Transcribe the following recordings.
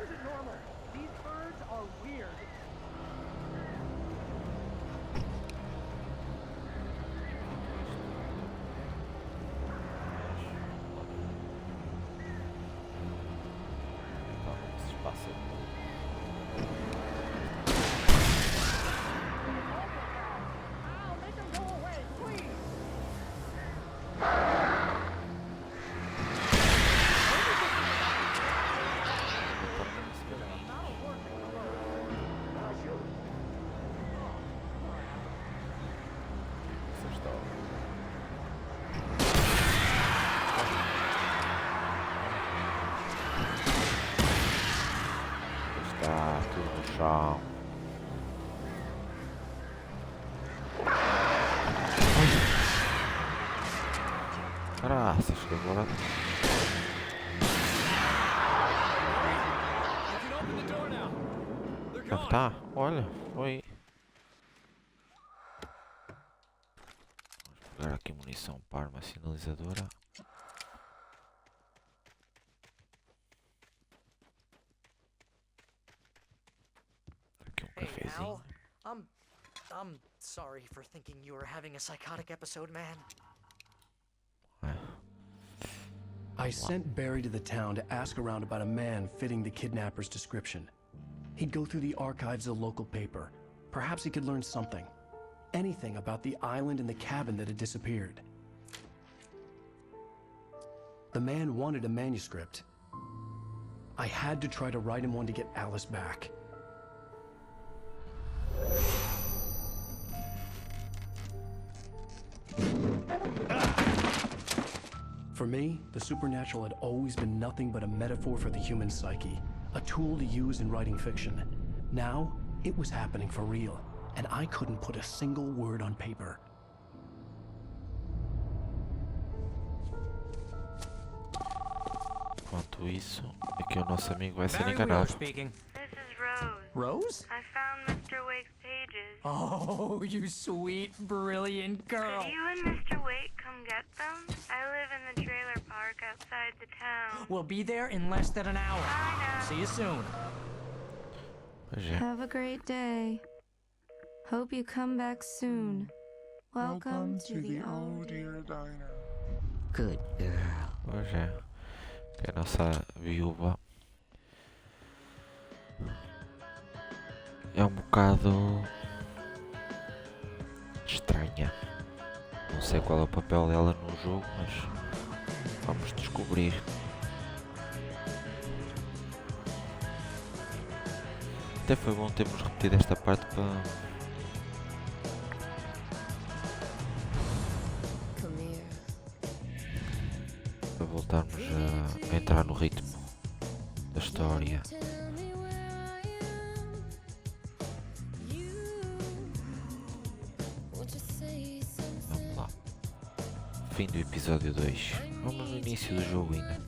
isn't normal. These birds are weird. Ow, make them go away, please. Está tudo no chão. Graças, que agora. Tá, olha, foi. Vamos pegar aqui munição para arma sinalizadora. Aqui cafezinho. I'm sorry for thinking you were having a psychotic episode, man. I sent Barry to the town to ask around about a man fitting the kidnapper's description. He'd go through the archives of the local paper. Perhaps he could learn something. Anything about the island and the cabin that had disappeared. The man wanted a manuscript. I had to try to write him one to get Alice back. For me, the supernatural had always been nothing but a metaphor for the human psyche, a tool to use in writing fiction. Now, it was happening for real, and I couldn't put a single word on paper. Enquanto isso, aqui o nosso amigo vai ser enganado. Speaking. This is Rose. Rose? I found Mr. Wake's pages. Oh, you sweet, brilliant girl. Could you and Mr. Wake come get them? I live in the trailer park outside the town. We'll be there in less than an hour. I know. See you soon. Pois é. Have a great day. Hope you come back soon. Welcome to the old dear diner. Good girl. Pois é. Que é a nossa viúva. É um bocado estranha. Não sei qual é o papel dela no jogo, mas vamos descobrir. Até foi bom termos repetido esta parte para voltarmos a entrar no ritmo da história. Vamos lá. Fim do episódio 2. Vamos no início do jogo ainda.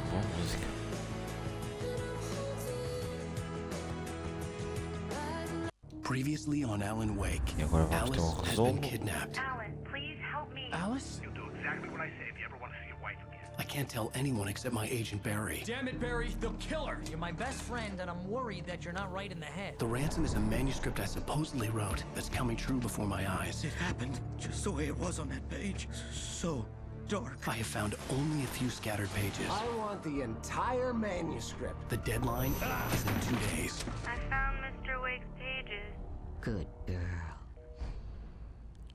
Boa música. Previously on Alan Wake, E agora vamos ter Alice um has been resumo. kidnapped. Alan, please help me. Alice? You'll do exactly what I say if you ever want to see your wife again. I can't tell anyone except my agent Barry. Damn it, Barry, they'll kill her. You're my best friend, and I'm worried that you're not right in the head. The ransom is a manuscript I supposedly wrote that's coming true before my eyes. It happened just the way it was on that page. So dark. I have found only a few scattered pages. I want the entire manuscript. The deadline is in 2 days. I found Mr. Wake's pages. Good girl.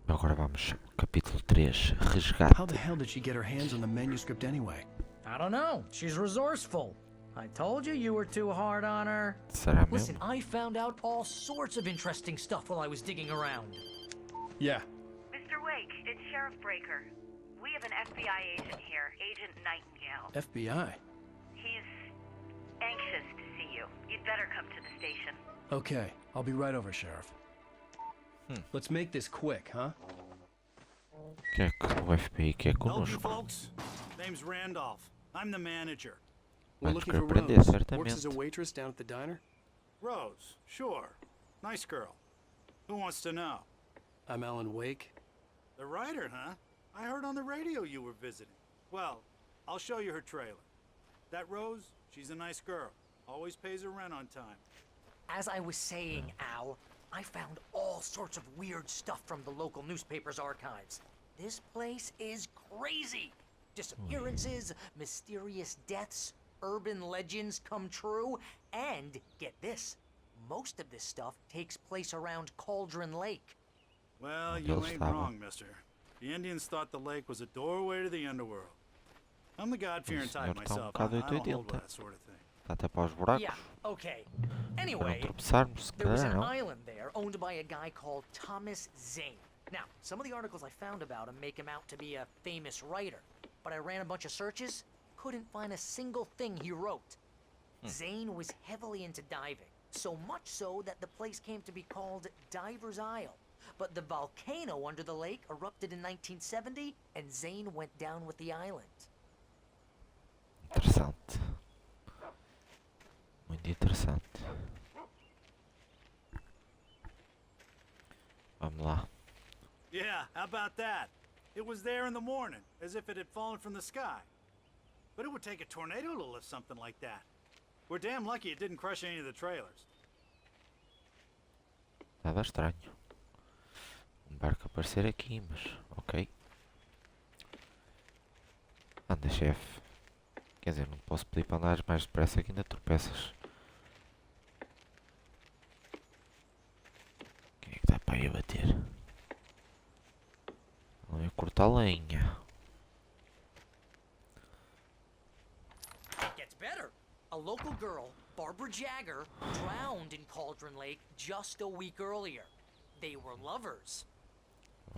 Agora vamos capítulo 3, resgate. How the hell did she get her hands on the manuscript anyway? I don't know. She's resourceful. I told you were too hard on her. Será Listen, mesmo? I found out all sorts of interesting stuff while I was digging around. Yeah. Mr. Wake, it's Sheriff Breaker. We have an FBI agent here, Agent Nightingale. FBI. He's anxious to see you. You'd better come to the station. Okay, I'll be right over, Sheriff. Let's make this quick, huh? Que é que o FBI quer Help you, connosco? folks. Name's Randolph. I'm the manager. We're Vai-nos looking for querer prender, Rose. Works as a certamente. waitress down at the diner. Rose, sure. Nice girl. Who wants to know? I'm Alan Wake. The writer, huh? I heard on the radio you were visiting. Well, I'll show you her trailer. That Rose, she's a nice girl. Always pays her rent on time. As I was saying, Al, I found all sorts of weird stuff from the local newspaper's archives. This place is crazy. Disappearances, mysterious deaths, urban legends come true, and get this, most of this stuff takes place around Cauldron Lake. Well, you ain't wrong, mister. The Indians thought the lake was a doorway to the underworld. I'm the God-fearing type myself. I don't hold with that sort of thing. Até para os buracos. Yeah, okay. Para não Anyway, tropeçarmos, se there was calhar an não. island there owned by a guy called Thomas Zane. Now, some of the articles I found about him make him out to be a famous writer, but I ran a bunch of searches, couldn't find a single thing he wrote. Zane was heavily into diving, so much so that the place came to be called Diver's Isle. But the volcano under the lake erupted in 1970, and Zane went down with the island. Interessante. Muito interessante. Vamos lá. Yeah, how about that? It was there in the morning, as if it had fallen from the sky. But it would take a tornado to lift something like that. We're damn lucky it didn't crush any of the trailers. Nada estranho. Barco aparecer aqui, mas ok. Anda, chefe. Quer dizer, não posso pedir para andares mais depressa que ainda tropeças. Quem é que dá para ir a bater? Não é cortar lenha. It gets better. A local girl, Barbara Jagger, drowned in Cauldron Lake just a week earlier. They were lovers.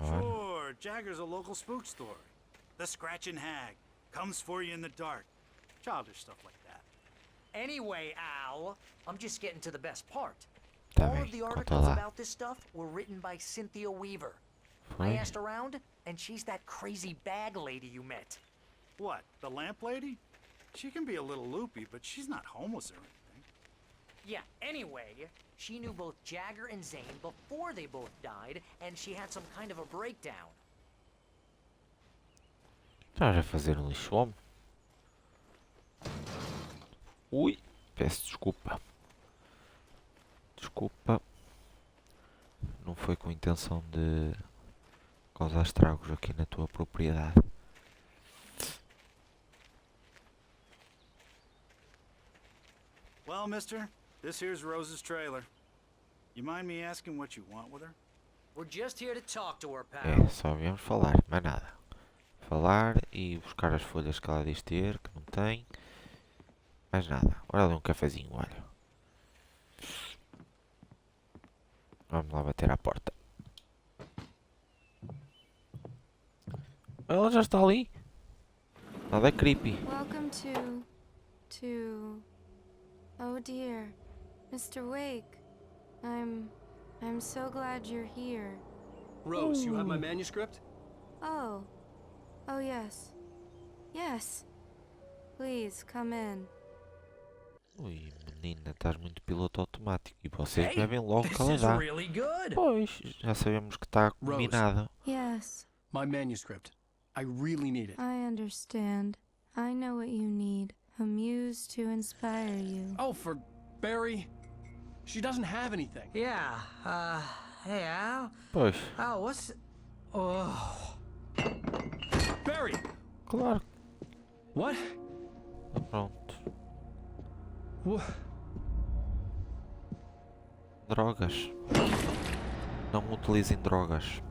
Sure, Jagger's a local spook story. The Scratching Hag comes for you in the dark. Childish stuff like that. Anyway, Al, I'm just getting to the best part. Tá All bem, of the conta articles lá. about this stuff were written by Cynthia Weaver. I Foi? asked around, and she's that crazy bag lady you met. What, the lamp lady? She can be a little loopy, but she's not homeless or anything. Yeah, anyway, she knew both Jagger and Zane before they both died, and she had some kind of a breakdown. Estás a fazer um lixo homem? Ui, peço desculpa. Desculpa. Não foi com a intenção de causar estragos aqui na tua propriedade. Well, mister, this here's Rose's trailer. You mind me asking what you want with her? We're just here to talk to her, pal. É, só viemos falar, mais nada. Falar e buscar as folhas que ela diz ter, que não tem. Mais nada. Olha ali um cafezinho, olha. Vamos lá bater à porta. Ela já está ali. Nada é creepy. Welcome to... Oh dear, Mr. Wake. I'm so glad you're here. Rose, you have my manuscript? Oh. Oh yes. Yes. Please, come in. Ui, menina, estás muito piloto automático. E vocês Hey, bebem logo que ela this is dá. really good. Pois, já sabemos que está combinado. Yes, My manuscript. I really need it. I understand. I know what you need. A muse to inspire you. Oh, for Barry? She doesn't have anything. Yeah, hey, Al. Pois, Al, what's... Oh... Barry! claro. What? Pronto. What? Drogas. Não utilizem drogas.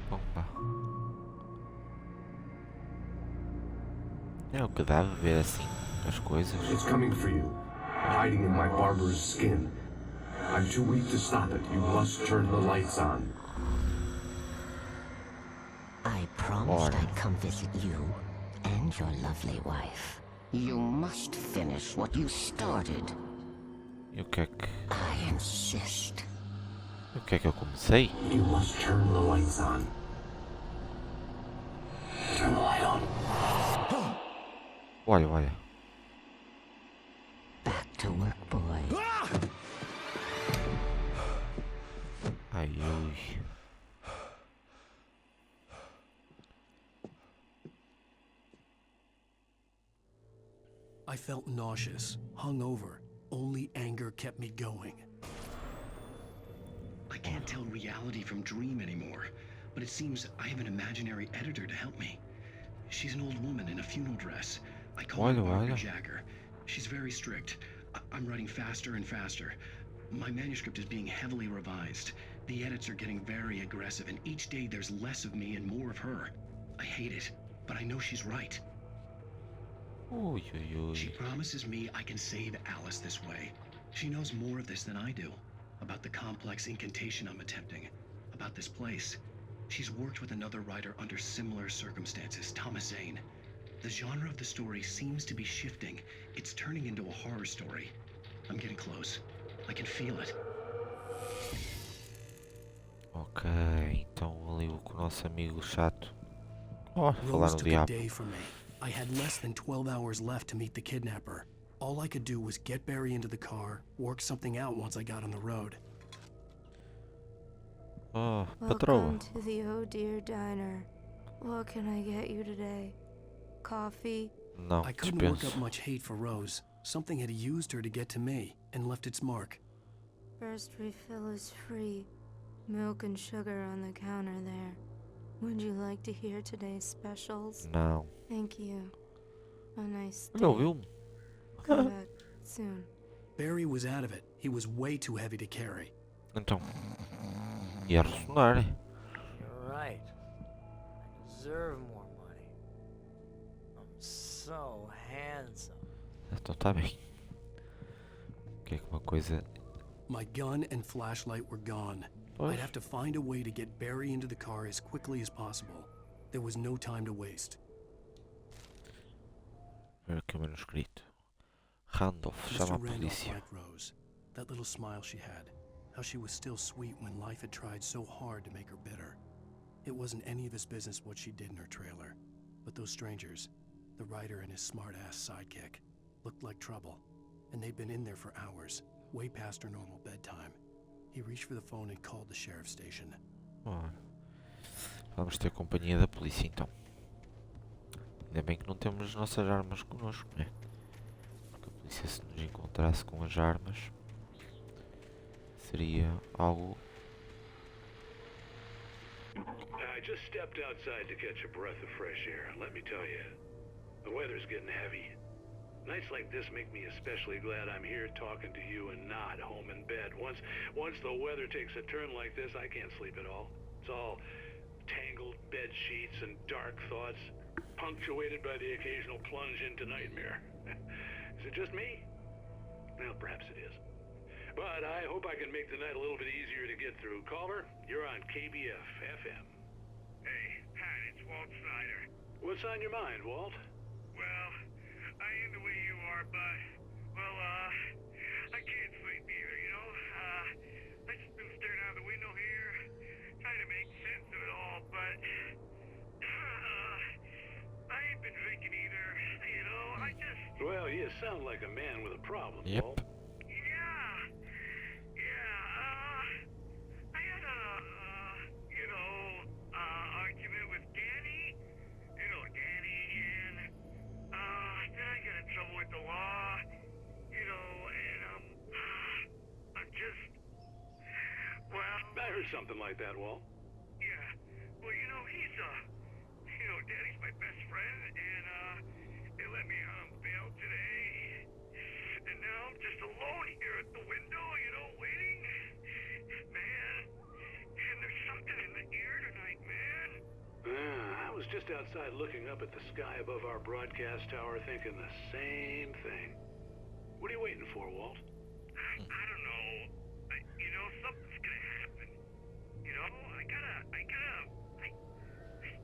Pomba. É o que dá de ver assim as coisas. It's coming for you, hiding in my barber's skin. I'm too weak to stop it. You must turn the lights on. I promised I'd come visit you and your lovely wife. You must finish what you started. E o que é que... I insist. O que é que eu comecei? You must turn the lights on. Turn the light on. Olha, olha. Back to work, boy. Ah! Ai, ui. I felt nauseous, hungover. Only anger kept me going. I can't tell reality from dream anymore, but it seems I have an imaginary editor to help me. She's an old woman in a funeral dress. I call her Margaret Jacker. She's very strict. I'm writing faster and faster. My manuscript is being heavily revised. The edits are getting very aggressive, and each day there's less of me and more of her. I hate it, but I know she's right. She promises me I can save Alice this way. She knows more of this than I do. About the complex incantation I'm attempting. About this place. She's worked with another writer under similar circumstances, Thomas Zane. The genre of the story seems to be shifting. It's turning into a horror story. I'm getting close. I can feel it. Ok, então ali com o nosso amigo chato. Oh, falar no diabo. I had less than 12 hours left to meet the kidnapper. All I could do was get Barry into the car, work something out once I got on the road. Oh, Welcome to the Oh Dear Diner. What can I get you today? Coffee? No, I couldn't work up much hate for Rose. Something had used her to get to me and left its mark. First refill is free. Milk and sugar on the counter there. Would you like to hear today's specials? No. Thank you. A nice day. Não, Come back soon. Barry was out of it. He was way too heavy to carry. Então, ia ressonar. You're right. I deserve more money. I'm so handsome. Então tá bem. Que é que uma coisa... My gun and flashlight were gone. I'd have to find a way to get Barry into the car as quickly as possible. There was no time to waste. Ver aqui o manuscrito. Randolph chama a polícia. Rose. That little smile she had. How she was still sweet when life had tried so hard to make her bitter. It wasn't any of his business what she did in her trailer. But those strangers, the writer and his smart-ass sidekick, looked like trouble. And they'd been in there for hours, way past her normal bedtime. He reached for the phone and called the sheriff's station. Vamos ter companhia da polícia então. Ainda bem que não temos as nossas armas connosco, né? Porque a polícia, se nos encontrasse com as armas, seria algo... I just stepped outside to catch a breath of fresh air. Let me tell you, the weather's getting heavy. Nights like this make me especially glad I'm here talking to you and not home in bed. Once the weather takes a turn like this, I can't sleep at all. It's all tangled bed sheets and dark thoughts, punctuated by the occasional plunge into nightmare. Is it just me? Well, perhaps it is. But I hope I can make the night a little bit easier to get through. Caller, you're on KBF FM. Hey, Pat, it's Walt Snyder. What's on your mind, Walt? Well, I am the way you are, but, well, I can't sleep either, you know? I just been staring out the window here, trying to make sense of it all, but, I ain't been drinking either, you know? I just... Well, you sound like a man with a problem, Yep. Walt. I had a, argument with Danny, Danny, and, then I got in trouble with the law, and, I'm just, well... I heard something like that, Walt. Yeah, well, he's, Danny's my best friend, and, they let me out on bail today, and now I'm just alone here at the window, waiting. Man, and there's something in the air tonight, man. I was just outside looking up at the sky above our broadcast tower thinking the same thing. What are you waiting for, Walt? I don't know. Something's gonna happen.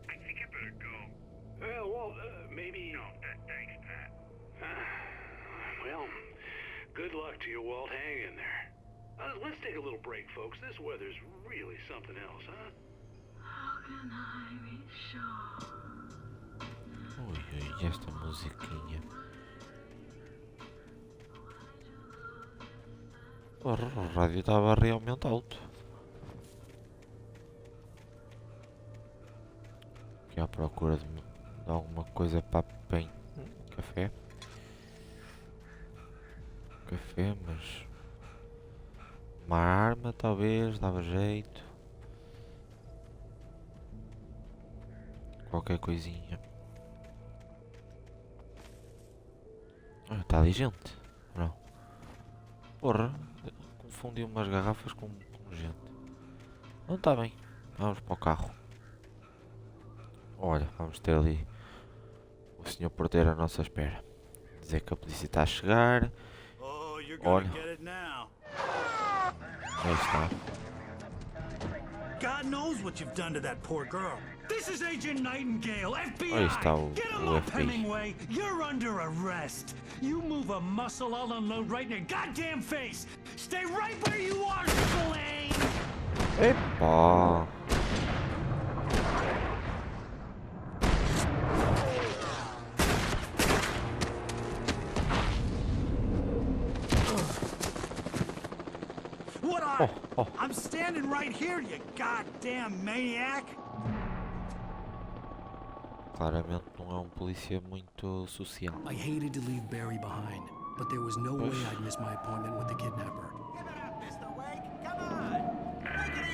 I think I better go. Well, Walt, maybe... No, thanks, Pat. Well, good luck to you, Walt. Hang in there. Let's take a little break, folks. This weather's really something else, huh? How can I be sure? Ui, esta musiquinha. Porra, o rádio estava realmente alto. Aqui à procura de alguma coisa para bem. Café. Café, mas... Uma arma, talvez, dava jeito. Qualquer coisinha. Ah, está ali gente. Não. Porra, confundi umas garrafas com gente. Não está bem. Vamos para o carro. Olha, vamos ter ali o senhor porteiro à nossa espera. Dizer que a polícia está a chegar. Olha. Aí está. God knows what you've done to that poor girl. This is Agent Nightingale, FBI. Aí está o Get him up, FBI. Hemingway. You're under arrest. You move a muscle, I'll unload right in your goddamn face. Stay right where you are, Spillane. Epa! What are? I'm standing right here, you goddamn maniac. Claramente não é um polícia muito social. I hated to leave Barry behind, but there was no way I'd miss my appointment with the kidnapper.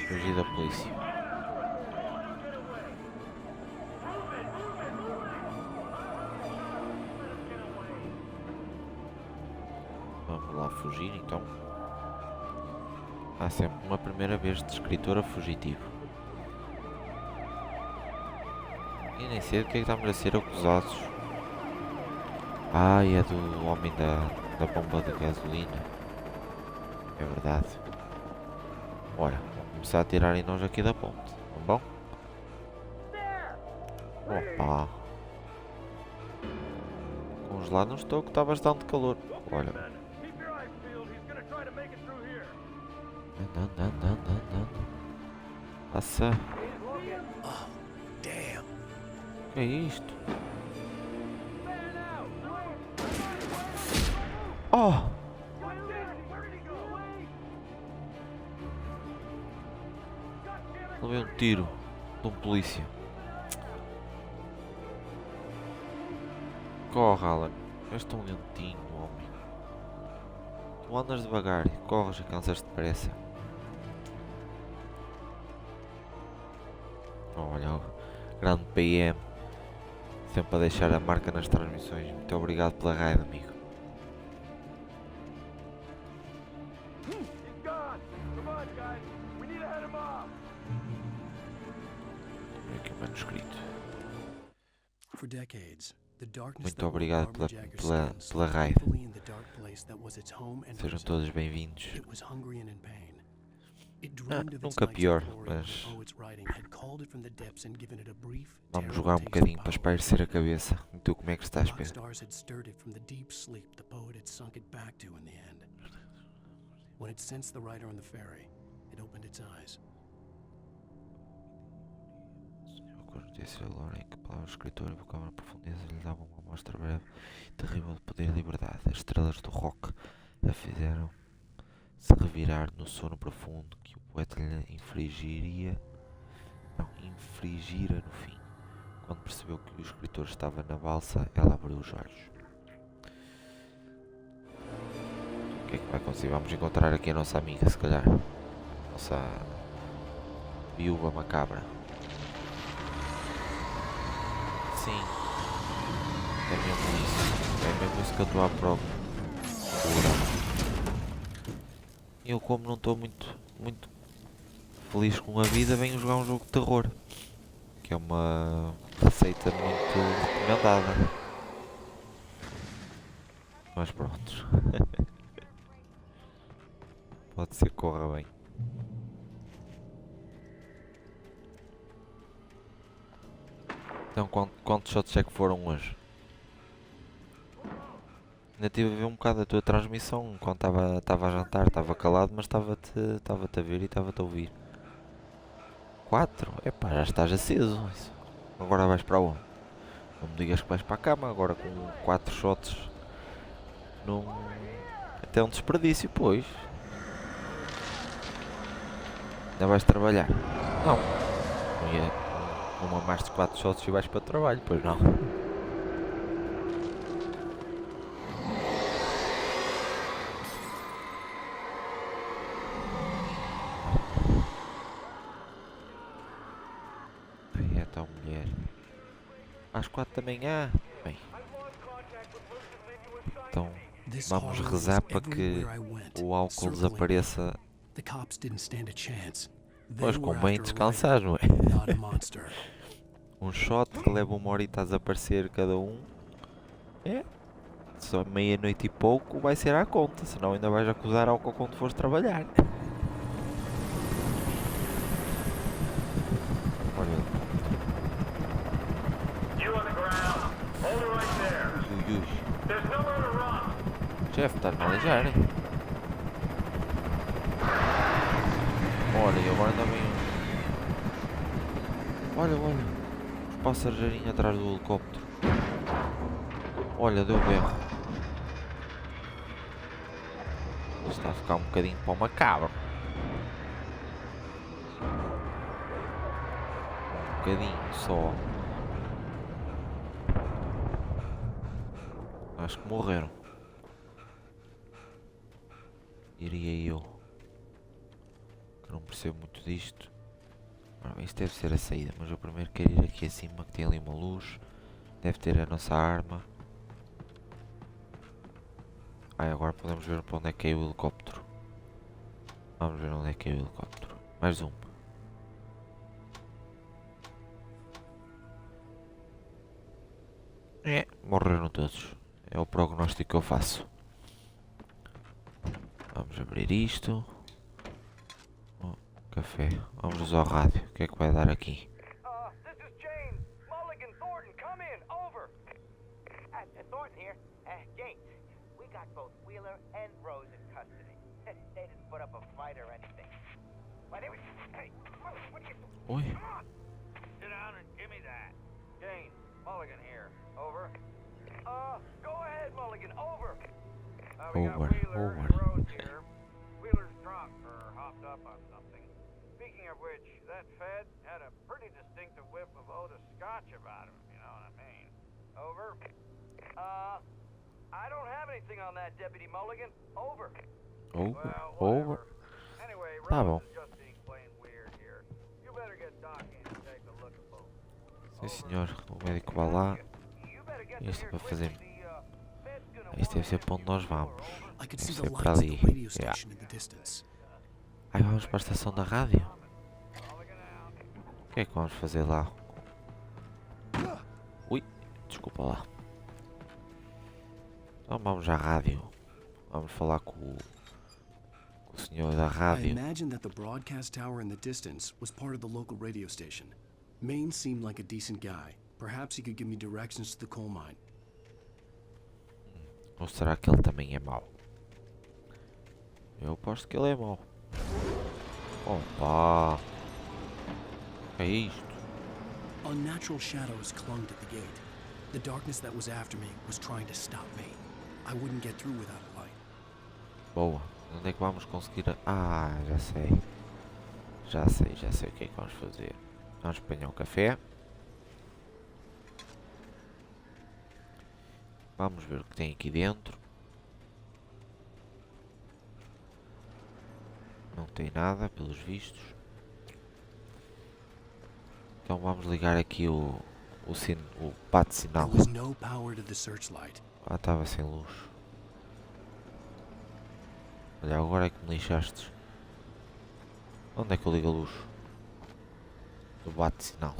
Fugir da polícia. Vamos lá fugir então. Há sempre uma primeira vez de escritor a fugitivo. E nem sei do que é que estamos a ser acusados. Ah, é do homem da bomba de gasolina. É verdade. Ora, vamos começar a tirar em nós aqui da ponte. Tá bom? Opa! Congelado não estou, que está bastante calor. Olha. Anda. Passa. Que é isto? Oh! Levei um tiro de um polícia. Corre, Alan. És tão lentinho, homem. Tu andas devagar e corres e cansas depressa. Olha, o grande PM. Sempre a deixar a marca nas transmissões. Muito obrigado pela raid, amigo. Aqui o manuscrito. Muito obrigado pela raid. Sejam todos bem-vindos. Nunca pior, mas vamos jogar um bocadinho para espairecer a cabeça. E tu como é que estás, Pedro? Notícia de Loren, que palavra escritor evocava na profundeza, lhe dava uma amostra breve e terrível de poder e liberdade. As estrelas do rock a fizeram se revirar no sono profundo que o poeta lhe infligira no fim. Quando percebeu que o escritor estava na balsa, ela abriu os olhos. O que é que vai acontecer? Vamos encontrar aqui a nossa amiga, se calhar. Nossa viúva macabra. Sim. É mesmo isso que eu estou à procura. Eu, como não estou muito feliz com a vida, venho jogar um jogo de terror, que é uma receita muito recomendada. Mas pronto. Pode ser que corra bem. Então, quantos shots é que foram hoje? Ainda estive a ver um bocado a tua transmissão enquanto estava a jantar, estava calado, mas estava-te a ver e estava-te a ouvir. 4? Epá, já estás aceso. Agora vais para onde? Não me digas que vais para a cama agora com 4 shots. Até um desperdício, pois. Ainda vais trabalhar? Não. Não mamaste 4 shots e vais para o trabalho, pois não. Às 4 da manhã. Bem. Então vamos rezar para que o álcool desapareça. Pois convém descansar, não é? Um shot que leva 1 horita a desaparecer cada um. É. Só meia-noite e pouco vai ser à conta, senão ainda vais acusar álcool quando fores trabalhar. Olha. Ui, ui. Chefe, estás-me a aleijar, hein? Olha, e agora ainda vem um... Olha, os passageirinhos atrás do helicóptero. Olha, deu berro. Isto está a ficar um bocadinho para o macabro. Um bocadinho só. Acho que morreram. Diria eu. Que não percebo muito disto. Ora, isto deve ser a saída, mas eu primeiro quero ir aqui acima, que tem ali uma luz. Deve ter a nossa arma. Agora podemos ver para onde é que é o helicóptero. Vamos ver onde é que é o helicóptero. Mais um. Morreram todos. É o prognóstico que eu faço. Vamos abrir isto. Café. Vamos usar o rádio. O que é que vai dar aqui? Thornton here. James, we got both Wheeler and Rose in custody. They didn't put up a fight or anything. But they were... Hey, what are you... Oi. Come on. Sit down and give me that. Jane, Mulligan here. Over. Go ahead, Mulligan. Over. We got Wheeler and Rose here. Wheeler's drunk or hopped up on something. Speaking of which, that Fed had a pretty distinctive whiff of Oda Scotch about him, you know what I mean. Over. I don't have anything on that, Deputy Mulligan. Over. Over. Anyway, Tá bom. Rose is just being plain weird here. You better get Doc in and take a look at both. Sim senhor, o médico vai lá. Isto é para fazer. Isto deve ser para onde nós vamos. Deve ser para ali. Aí vamos para a estação da rádio. O que é que vamos fazer lá? Ui, desculpa lá. Então vamos à rádio. Vamos falar com o senhor da rádio. I imagined that the broadcast tower in the distance was part of the local radio station. Maine seemed like a decent guy. Perhaps he could give me directions to the coal mine. Ou será que ele também é mau? Eu aposto que ele é mau. Opa! O que é isto? Unnatural shadows clung to the gate. The darkness that was after me was trying to stop me. I wouldn't get through without a light. Boa. Onde é que vamos conseguir a... Ah, já sei. Já sei o que é que vamos fazer. Vamos apanhar um café. Vamos ver o que tem aqui dentro. Não tem nada, pelos vistos. Então vamos ligar aqui o bate-sinal. Ah, estava sem luz. Olha, agora é que me lixaste. Onde é que eu ligo a luz? Do bate-sinal.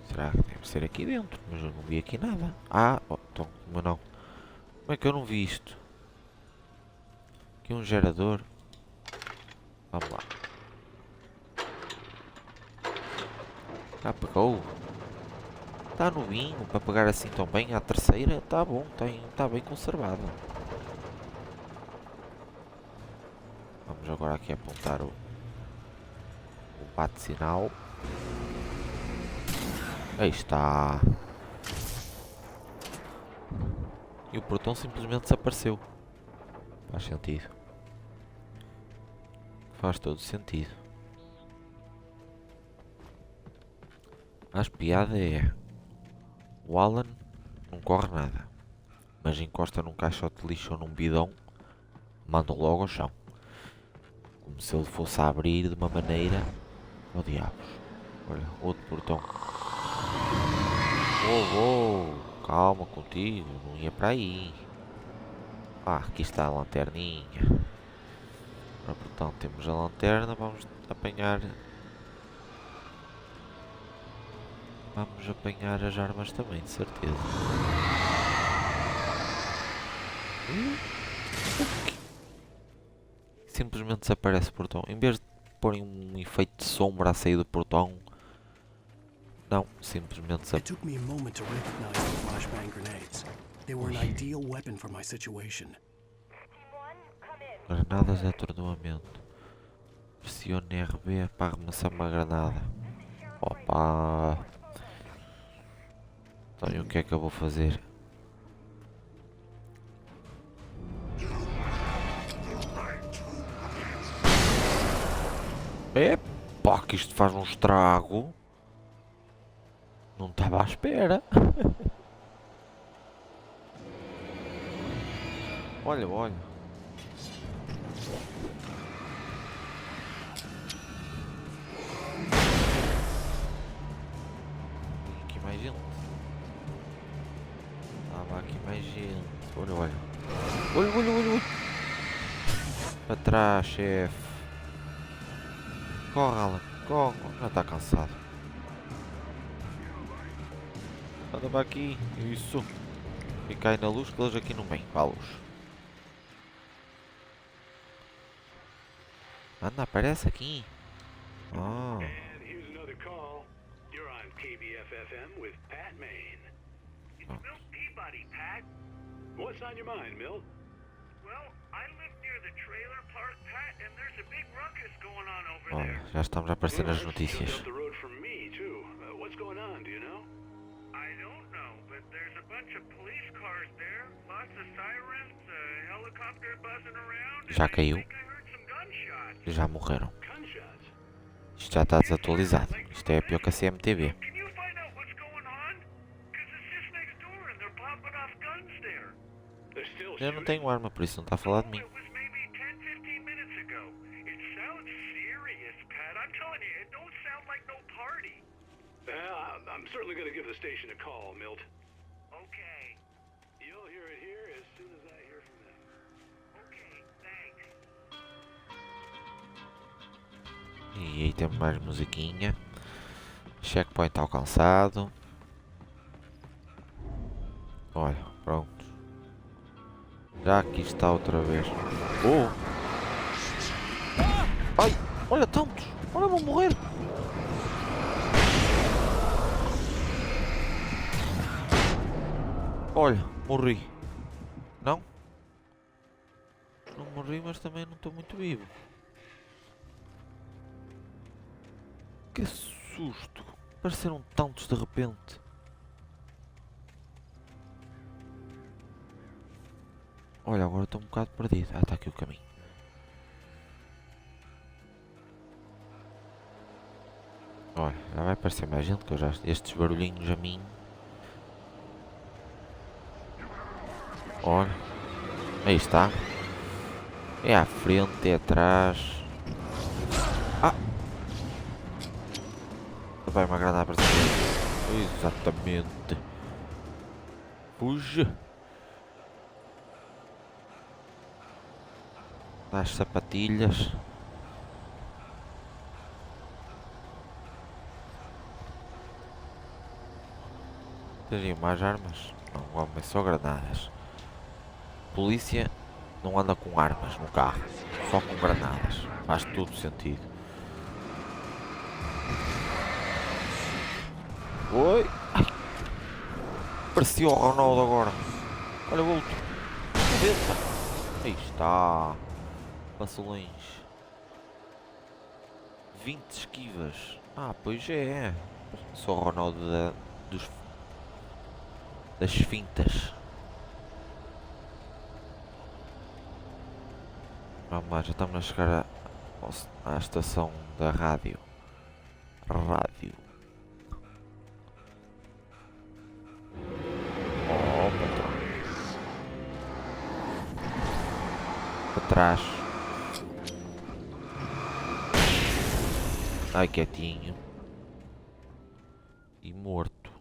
Será que deve ser aqui dentro? Mas eu não vi aqui nada. Ah, então, mas não. Como é que eu não vi isto? Aqui um gerador. Vamos lá. Já pegou. Está novinho para pegar assim tão bem. A terceira está bom, está bem conservado. Vamos agora aqui apontar o bate-sinal. Aí está. E o portão simplesmente desapareceu. Faz sentido. Faz todo sentido. A piada é... O Alan não corre nada. Mas encosta num caixote de lixo ou num bidão. Manda logo ao chão. Como se ele fosse a abrir de uma maneira. Oh diabos. Olha, outro portão. Oh, calma contigo, não ia para aí. Ah, aqui está a lanterninha. Ora, portanto, temos a lanterna, vamos apanhar. Vamos apanhar as armas também, de certeza. Simplesmente desaparece o portão. Em vez de porem um efeito de sombra a sair do portão, não, simplesmente It took me a moment to recognize the flashbang grenades. They were an ideal weapon for my situation. Granadas de atordoamento. Pressione RB para arremessar uma granada. Opa! Então e o que é que eu vou fazer? Epá, que isto faz um estrago. Não estava à espera. Olha, olha. Tem aqui mais gente. Estava aqui mais gente. Olha, olha. Olha, olha, olha, olha. Para trás, chefe. Corre, Alan. Corre. Já está cansado. Anda para aqui. Isso. Fica aí na luz que eles aqui no meio. Para a luz. Anda, aparece aqui. Oh. And here's another call. You're on KBFFM with Pat Maine. It's Milt Peabody, Pat. What's on your mind, Milt? Well, I live near the trailer park, Pat, and there's a big ruckus going on over Olha, there. já estamos a aparecer nas Just notícias. up the road from me, too. What's going on, do you know? I don't know, but there's a bunch of police cars there, lots of sirens, a helicopter buzzing around, and Já I caiu. think I heard some gunshots. Já morreram. Gunshots? Isto já está desatualizado. Isto é pior que a CMTV. Can you find out what's going on? Because it's just next door and they're popping off guns there. They're still Eu não shooting? tenho arma, por isso não está a falar de mim. It was maybe 10, 15 minutes ago. It sounds serious, Pat. I'm telling you, it don't sound like no party. Well, I'm certainly going to give the station a call, Milt. Okay. You'll hear it here as soon as I hear from them. Okay, thanks. E aí temos mais musiquinha. Checkpoint alcançado. Olha, pronto. Já aqui está outra vez. Oh! Ai! Olha tantos! Olha, vou morrer! Olha, morri. Não? Não morri, mas também não estou muito vivo. Que susto! Apareceram tantos de repente. Olha, agora estou um bocado perdido. Ah, está aqui o caminho. Olha, já vai aparecer mais gente, que eu já estes barulhinhos a mim. Olha, aí está. É à frente, é atrás. Ah! Vai uma granada para cima. Exatamente. Fuge. Dá as sapatilhas. Teriam mais armas? Não, homem, só granadas. Polícia não anda com armas no carro, só com granadas. Faz todo sentido. Oi! Ai. Parecia o Ronaldo agora. Olha o outro. Eita. Aí está. Passou longe. 20 esquivas. Ah, pois é. Sou o Ronaldo das fintas. Vamos lá, já estamos a chegar à estação da rádio. Rádio. Oh, para trás. Ai, quietinho. E morto.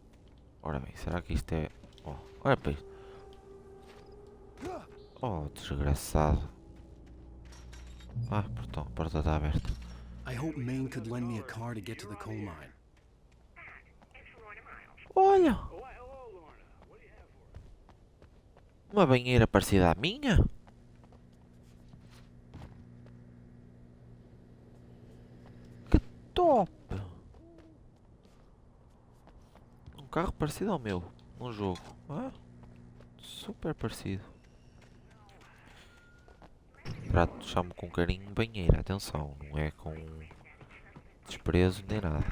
Ora bem, será que isto é... Oh, olha para isto. Oh, desgraçado. Ah, portão, a porta está aberta. I hope Maine could lend me a car to get to the coal mine. Olha! Uma banheira parecida à minha? Que top! Um carro parecido ao meu, um jogo. Ah, super parecido. Chamo com carinho banheira, atenção, não é com desprezo nem nada.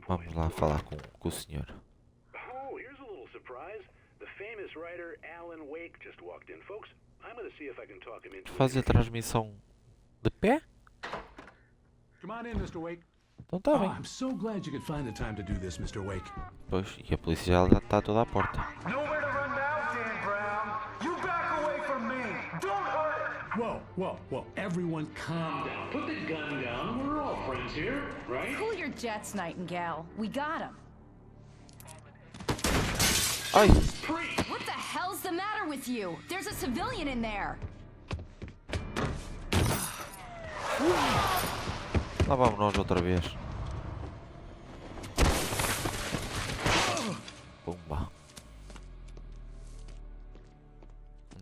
Vamos lá falar com o senhor. Oh, here's a little surprise. The famous writer Alan Wake just walked in, folks. I'm going to see if I can talk him into Fazer a transmissão de pé? Come on in, Mr. Wake. Então tá bem. I'm so glad you could find the time to do this, Mr. Wake. Pois, e a polícia já está toda à porta. Nowhere to run now, Dan Brown. You back away from me. Don't hurt it. Whoa. Everyone calm down. Put the gun down. We're all friends here, right? Cool your jets, Nightingale. We got him. Ai! What the hell's the matter with you? There's a civilian in there. Lá vamos nós outra vez. Pumba.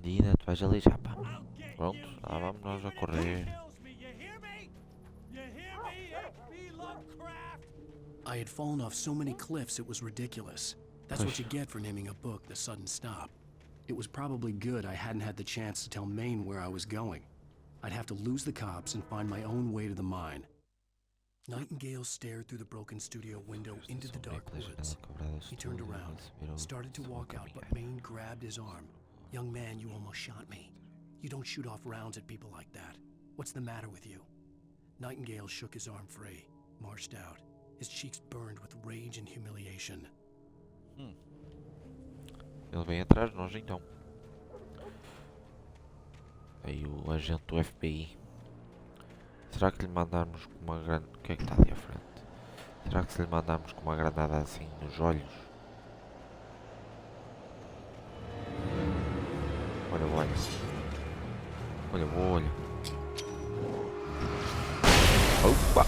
Dina, tu vais ali já, pá. Pronto, lá vamos nós a correr. I had fallen off so many cliffs it was ridiculous. That's what you get for naming a book The Sudden Stop. It was probably good I hadn't had the chance to tell Maine where I was going. I'd have to lose the cops and find my own way to the mine. Nightingale stared through the broken studio window into the dark woods. He turned around, started to walk out, but Maine grabbed his arm. Young man, you almost shot me. You don't shoot off rounds at people like that. What's the matter with you? Nightingale shook his arm free, marched out. His cheeks burned with rage and humiliation. Ele vem atrás de nós então. Aí o agente do FBI. Será que lhe mandarmos com uma granada... O que é que está ali à frente? Será que se lhe mandarmos com uma granada assim nos olhos? Olha o olho. Olha o olho. Opa!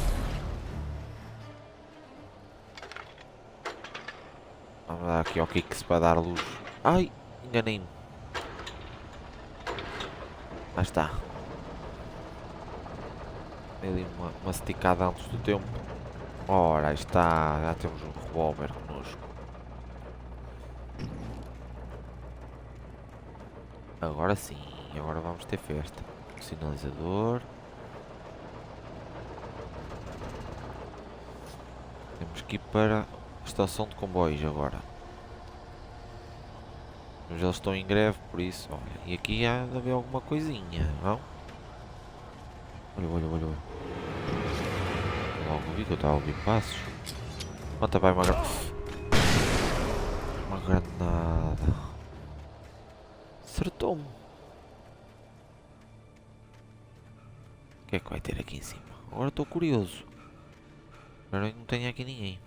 Vamos dar aqui ao kicks para dar luz. Ai, enganei-me. Lá está. Dei ali uma esticada antes do tempo. Ora, aí está. Já temos um revólver connosco. Agora sim. Agora vamos ter festa. Sinalizador. Temos que ir para a estação de comboios agora. Mas eles estão em greve, por isso, olha, e aqui há de haver alguma coisinha, não? Olha. Logo vi que eu estava a ouvir passos. Mata, vai uma granada. Acertou-me. O que é que vai ter aqui em cima? Agora estou curioso. Agora não tenho aqui ninguém.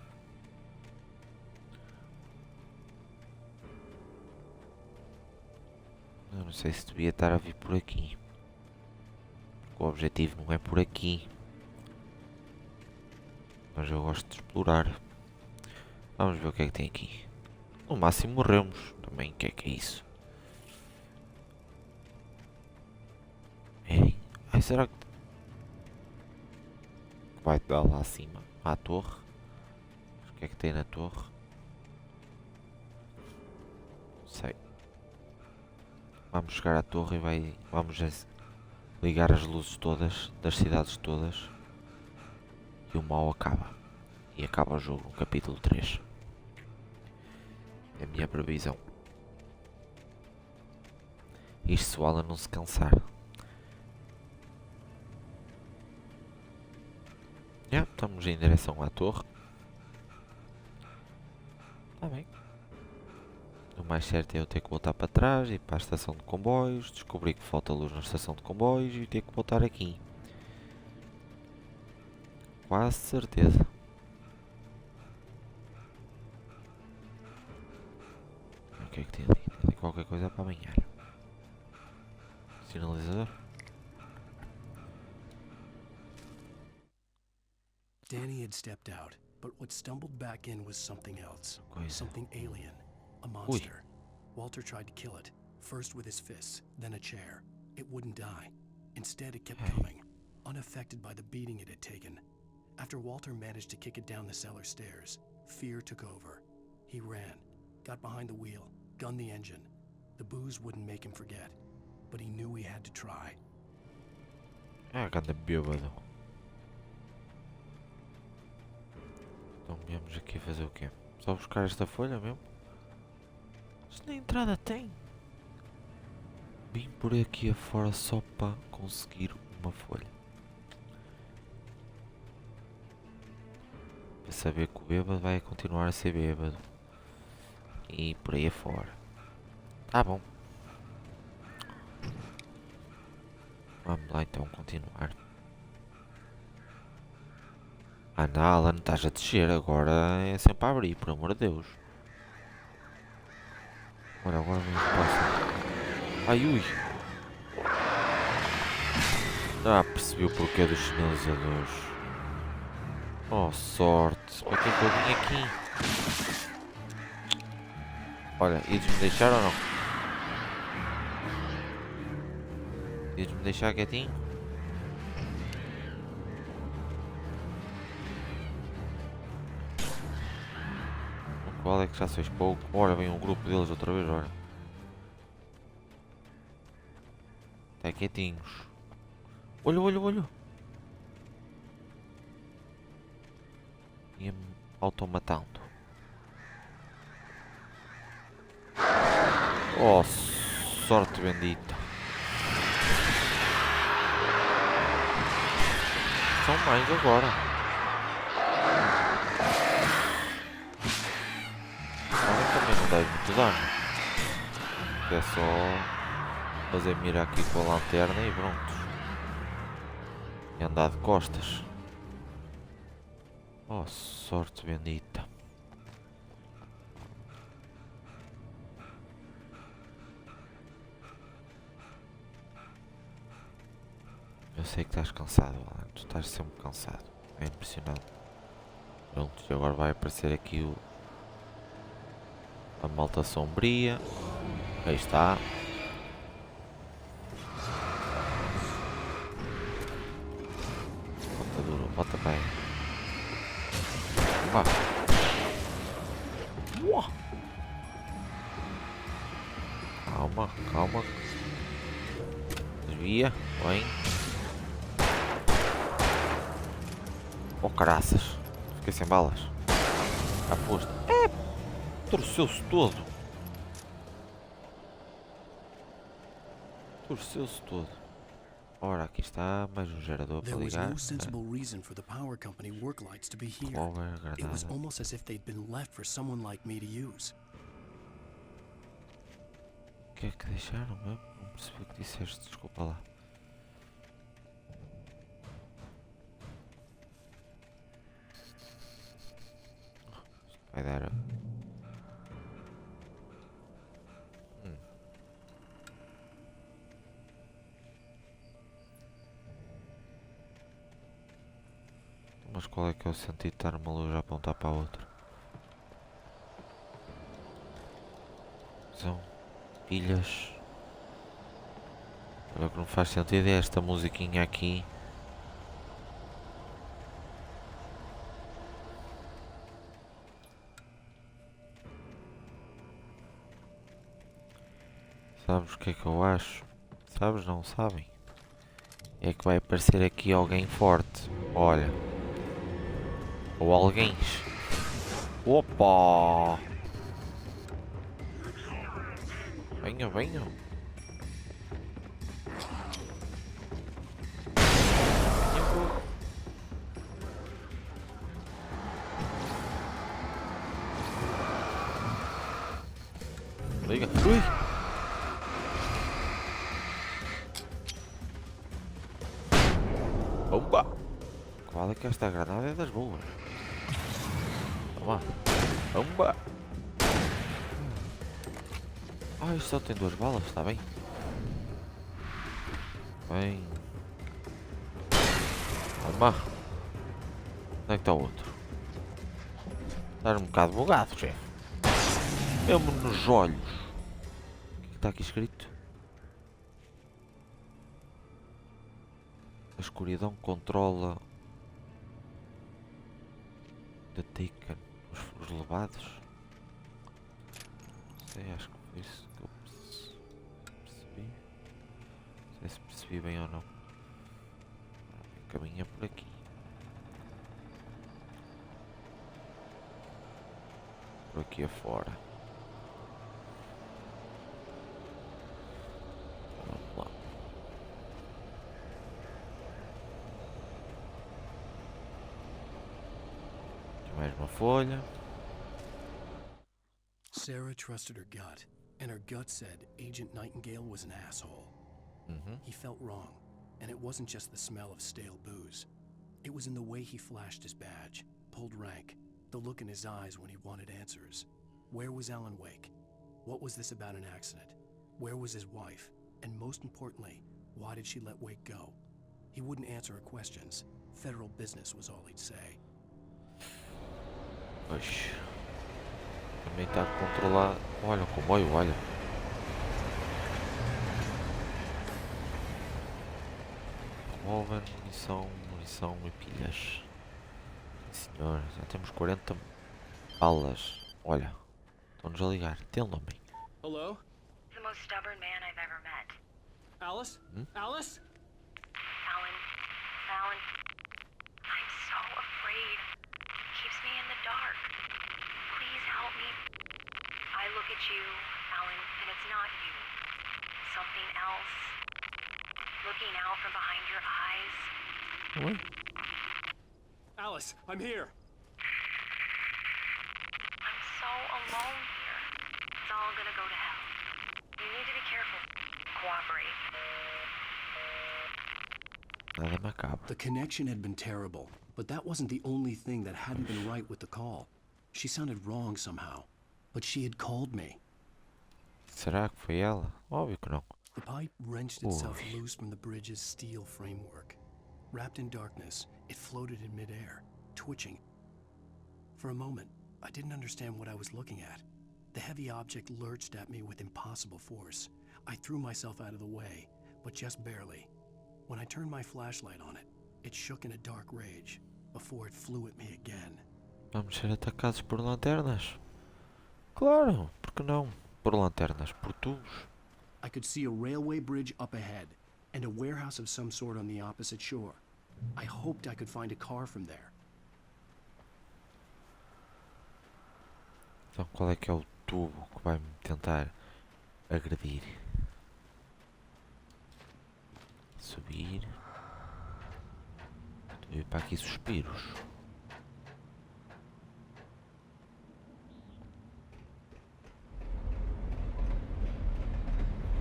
Eu não sei se devia estar a vir por aqui. O objetivo não é por aqui. Mas eu gosto de explorar. Vamos ver o que é que tem aqui. No máximo morremos. Também, o que é isso? Ei, ai, será que vai dar lá acima? À torre? O que é que tem na torre? Não sei. Vamos chegar à torre e vamos ligar as luzes todas, das cidades todas. E o mal acaba. E acaba o jogo no capítulo 3. É a minha previsão. Isto se o Alan não se cansar. Estamos em direção à torre. Está bem. O mais certo é eu ter que voltar para trás, ir para a estação de comboios, descobrir que falta luz na estação de comboios e ter que voltar aqui. Quase certeza. O que é que tem ali? Tem ali qualquer coisa para amanhar. Sinalizador. Danny had stepped out, but what stumbled back in was something else. Something alien. A monster. Walter tried to kill it, first with his fists, then a chair. It wouldn't die. Instead, it kept coming, unaffected by the beating it had taken. After Walter managed to kick it down the cellar stairs, fear took over. He ran, got behind the wheel, gunned the engine. The booze wouldn't make him forget, but he knew he had to try. Ganda bêbado. Então viemos aqui fazer o quê? Só buscar esta folha mesmo? Isto na entrada tem. Vim por aqui afora só para conseguir uma folha. Para saber que o bêbado vai continuar a ser bêbado. E por aí afora. Tá bom. Vamos lá então continuar. Ah não, Alan, estás a descer, agora é sempre a abrir, por amor de Deus. Agora vamos passar. Ai ui! Percebi o porquê dos sinalizadores. Oh sorte, para que é que eu vim aqui? Olha, ides-me deixar ou não? Ides-me deixar quietinho? Qual é que já sois pouco? Ora, vem um grupo deles outra vez, olha. Está quietinhos. Olha, olha, olha. Ia-me automatando. Oh, sorte bendita. São mais agora. Também não deve muito dano. É só fazer mira aqui com a lanterna e pronto. E andar de costas. Oh, sorte bendita. Eu sei que estás cansado, Alan. Tu estás sempre cansado. É impressionante. Pronto, e agora vai aparecer aqui a malta sombria. Aí está. Bota duro, bota bem. Vá. Calma, calma. Desvia, bem. Oh caraças. Fiquei sem balas. Aposto. Torceu-se todo. Torceu-se todo. Ora, aqui está mais um gerador para ligar. No sensible reason for the power company work lights to be here. It was almost as if they'd been left for someone like me to use. O que é que deixaram mesmo? Não percebi o que disseste, desculpa lá. Vai dar. Mas qual é que é o sentido de estar uma luz a apontar para a outra? São pilhas. Olha, o que não faz sentido é esta musiquinha aqui. Sabes o que é que eu acho? Sabes? Não sabem? É que vai aparecer aqui alguém forte. Olha. Ou alguém. Opa! Venha, venha. Liga. Ui! Bomba! Vale que esta granada é das boas. Toma. Bomba! Ah, isto só tem 2 balas, está bem? Bem. Toma. Onde é que está o outro? Está um bocado bugado, chefe. Mesmo nos olhos. O que está aqui escrito? A escuridão controla the taken, os levados. Não sei, acho que foi isso que eu percebi. Não sei se percebi bem ou não. O caminho é por aqui. Por aqui afora. Vamos lá. Mais uma folha. Sarah trusted her gut, and her gut said Agent Nightingale was an asshole. He felt wrong, and it wasn't just the smell of stale booze. It was in the way he flashed his badge, pulled rank, the look in his eyes when he wanted answers. Where was Alan Wake? What was this about an accident? Where was his wife? And most importantly, why did she let Wake go? He wouldn't answer her questions. Federal business was all he'd say. Oxe. Também está a controlar. Olha o comboio, olha. Revólver, munição e pilhas. Sim, senhor, já temos 40 balas. Olha, estão-nos a ligar. Atendam-me. Hello? The most stubborn man I've ever met. Alice? Alice? Alan, I'm so afraid. It keeps me in the dark. Please help me. I look at you, Alan, and it's not you. Something else. Looking out from behind your eyes. What? Alice, I'm here. I'm so alone here. It's all gonna go to hell. You need to be careful. Cooperate. Nada macabro. The connection had been terrible, but that wasn't the only thing that hadn't been right with the call. She sounded wrong somehow, but she had called me. Será que foi ela? Óbvio que não. The pipe wrenched itself loose from the bridge's steel framework. Wrapped in darkness, it floated in midair, twitching. For a moment, I didn't understand what I was looking at. The heavy object lurched at me with impossible force. I threw myself out of the way, but just barely. When I turned my flashlight on it, it shook in a dark rage, before it flew at me again. Vamos ser atacados por lanternas? Claro, por que não? Por lanternas, por tubos. I could see a railway bridge up ahead, and a warehouse of some sort on the opposite shore. I hoped I could find a car from there. Então qual é que é o tubo que vai me tentar agredir? Subir. Estou a ir para aqui suspiros.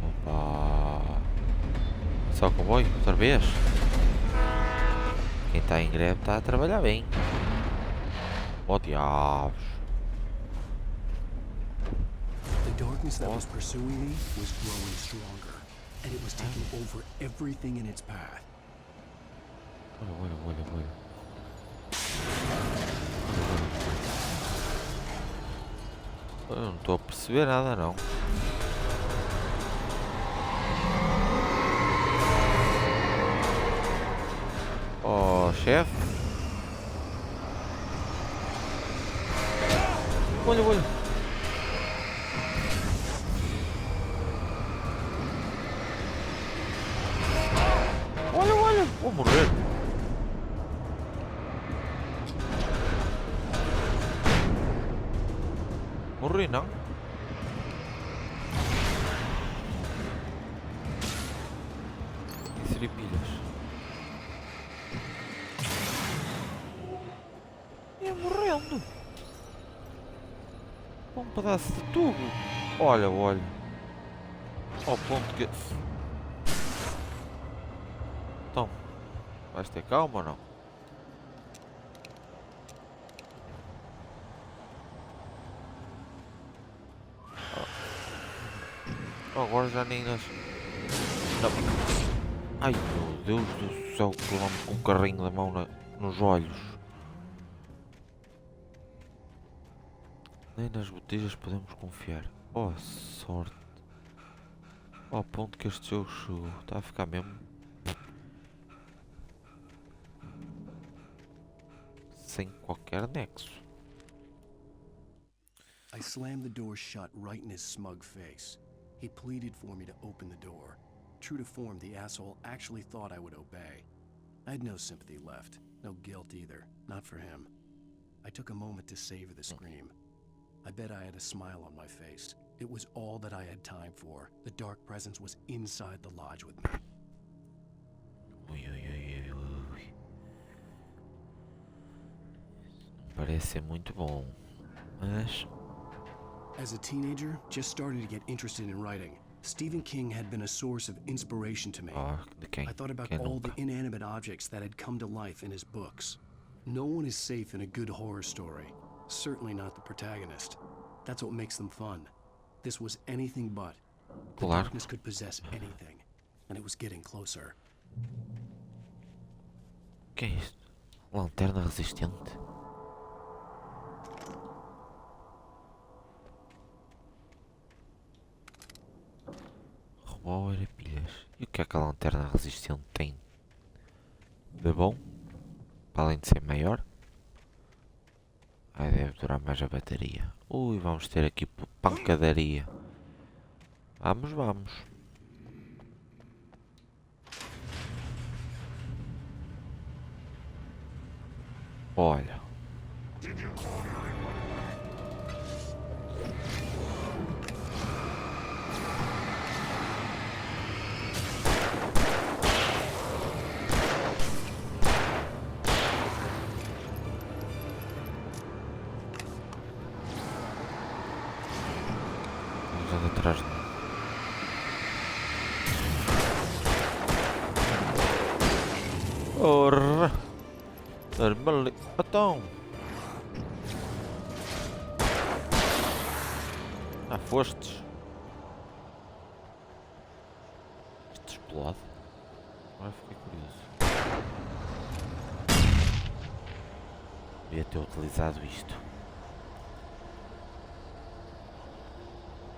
Opa! Só comboio, outra vez? Quem está em greve está a trabalhar bem. Oh diabos! The darkness that was pursuing me was growing stronger, and it was taking over everything in its path. Olha. Eu não estou a perceber nada não. Oh, chefe. Olha. Olha. Vou morrer. Morri não? Inserir pilhas. Ia morrendo. Um pedaço de tubo. Olha, olha. Ao ponto que... Então, vais ter calma ou não? Agora já nem nas... Não. Ai meu Deus do céu, que levamos com um carrinho da mão nos olhos. Nem nas botijas podemos confiar. Oh, sorte. Ao ponto que este jogo chegou. Está a ficar mesmo... sem qualquer nexo. I slammed the door shut right in his smug face. He pleaded for me to open the door. True to form, the asshole actually thought I would obey. I had no sympathy left, no guilt either, not for him. I took a moment to savor the scream. I bet I had a smile on my face. It was all that I had time for. The dark presence was inside the lodge with me. Ui, ui, ui, ui. Parece ser muito bom, mas... As a teenager, just starting to get interested in writing, Stephen King had been a source of inspiration to me. I thought about all the inanimate objects that had come to life in his books. No one is safe in a good horror story. Certainly not the protagonist. That's what makes them fun. This was anything but. The darkness could possess anything, and it was getting closer. Que é isto? Lanterna resistente? Revólver e pilhas. E o que é que a lanterna resistente tem de bom? Para além de ser maior? Ai, deve durar mais a bateria. Ui, vamos ter aqui pancadaria. Vamos, vamos. Olha. Atrás de mim. Orra! Armali... Então! Ah, fostes? Isto explode? Agora fiquei curioso. Devia ter utilizado isto.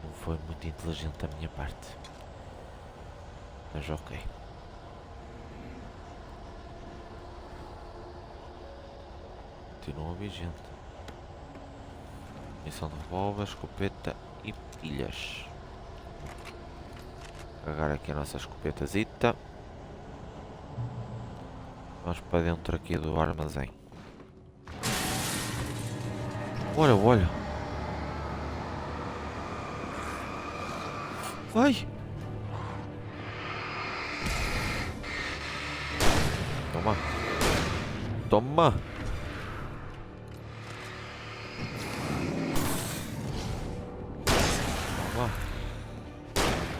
Não foi muito inteligente da minha parte. Mas ok. Continua vigente. Missão de revólver, escopeta e pilhas. Agora aqui a nossa escopetazita. Vamos para dentro aqui do armazém. Olha, olha. Ai! Toma! Toma! Toma!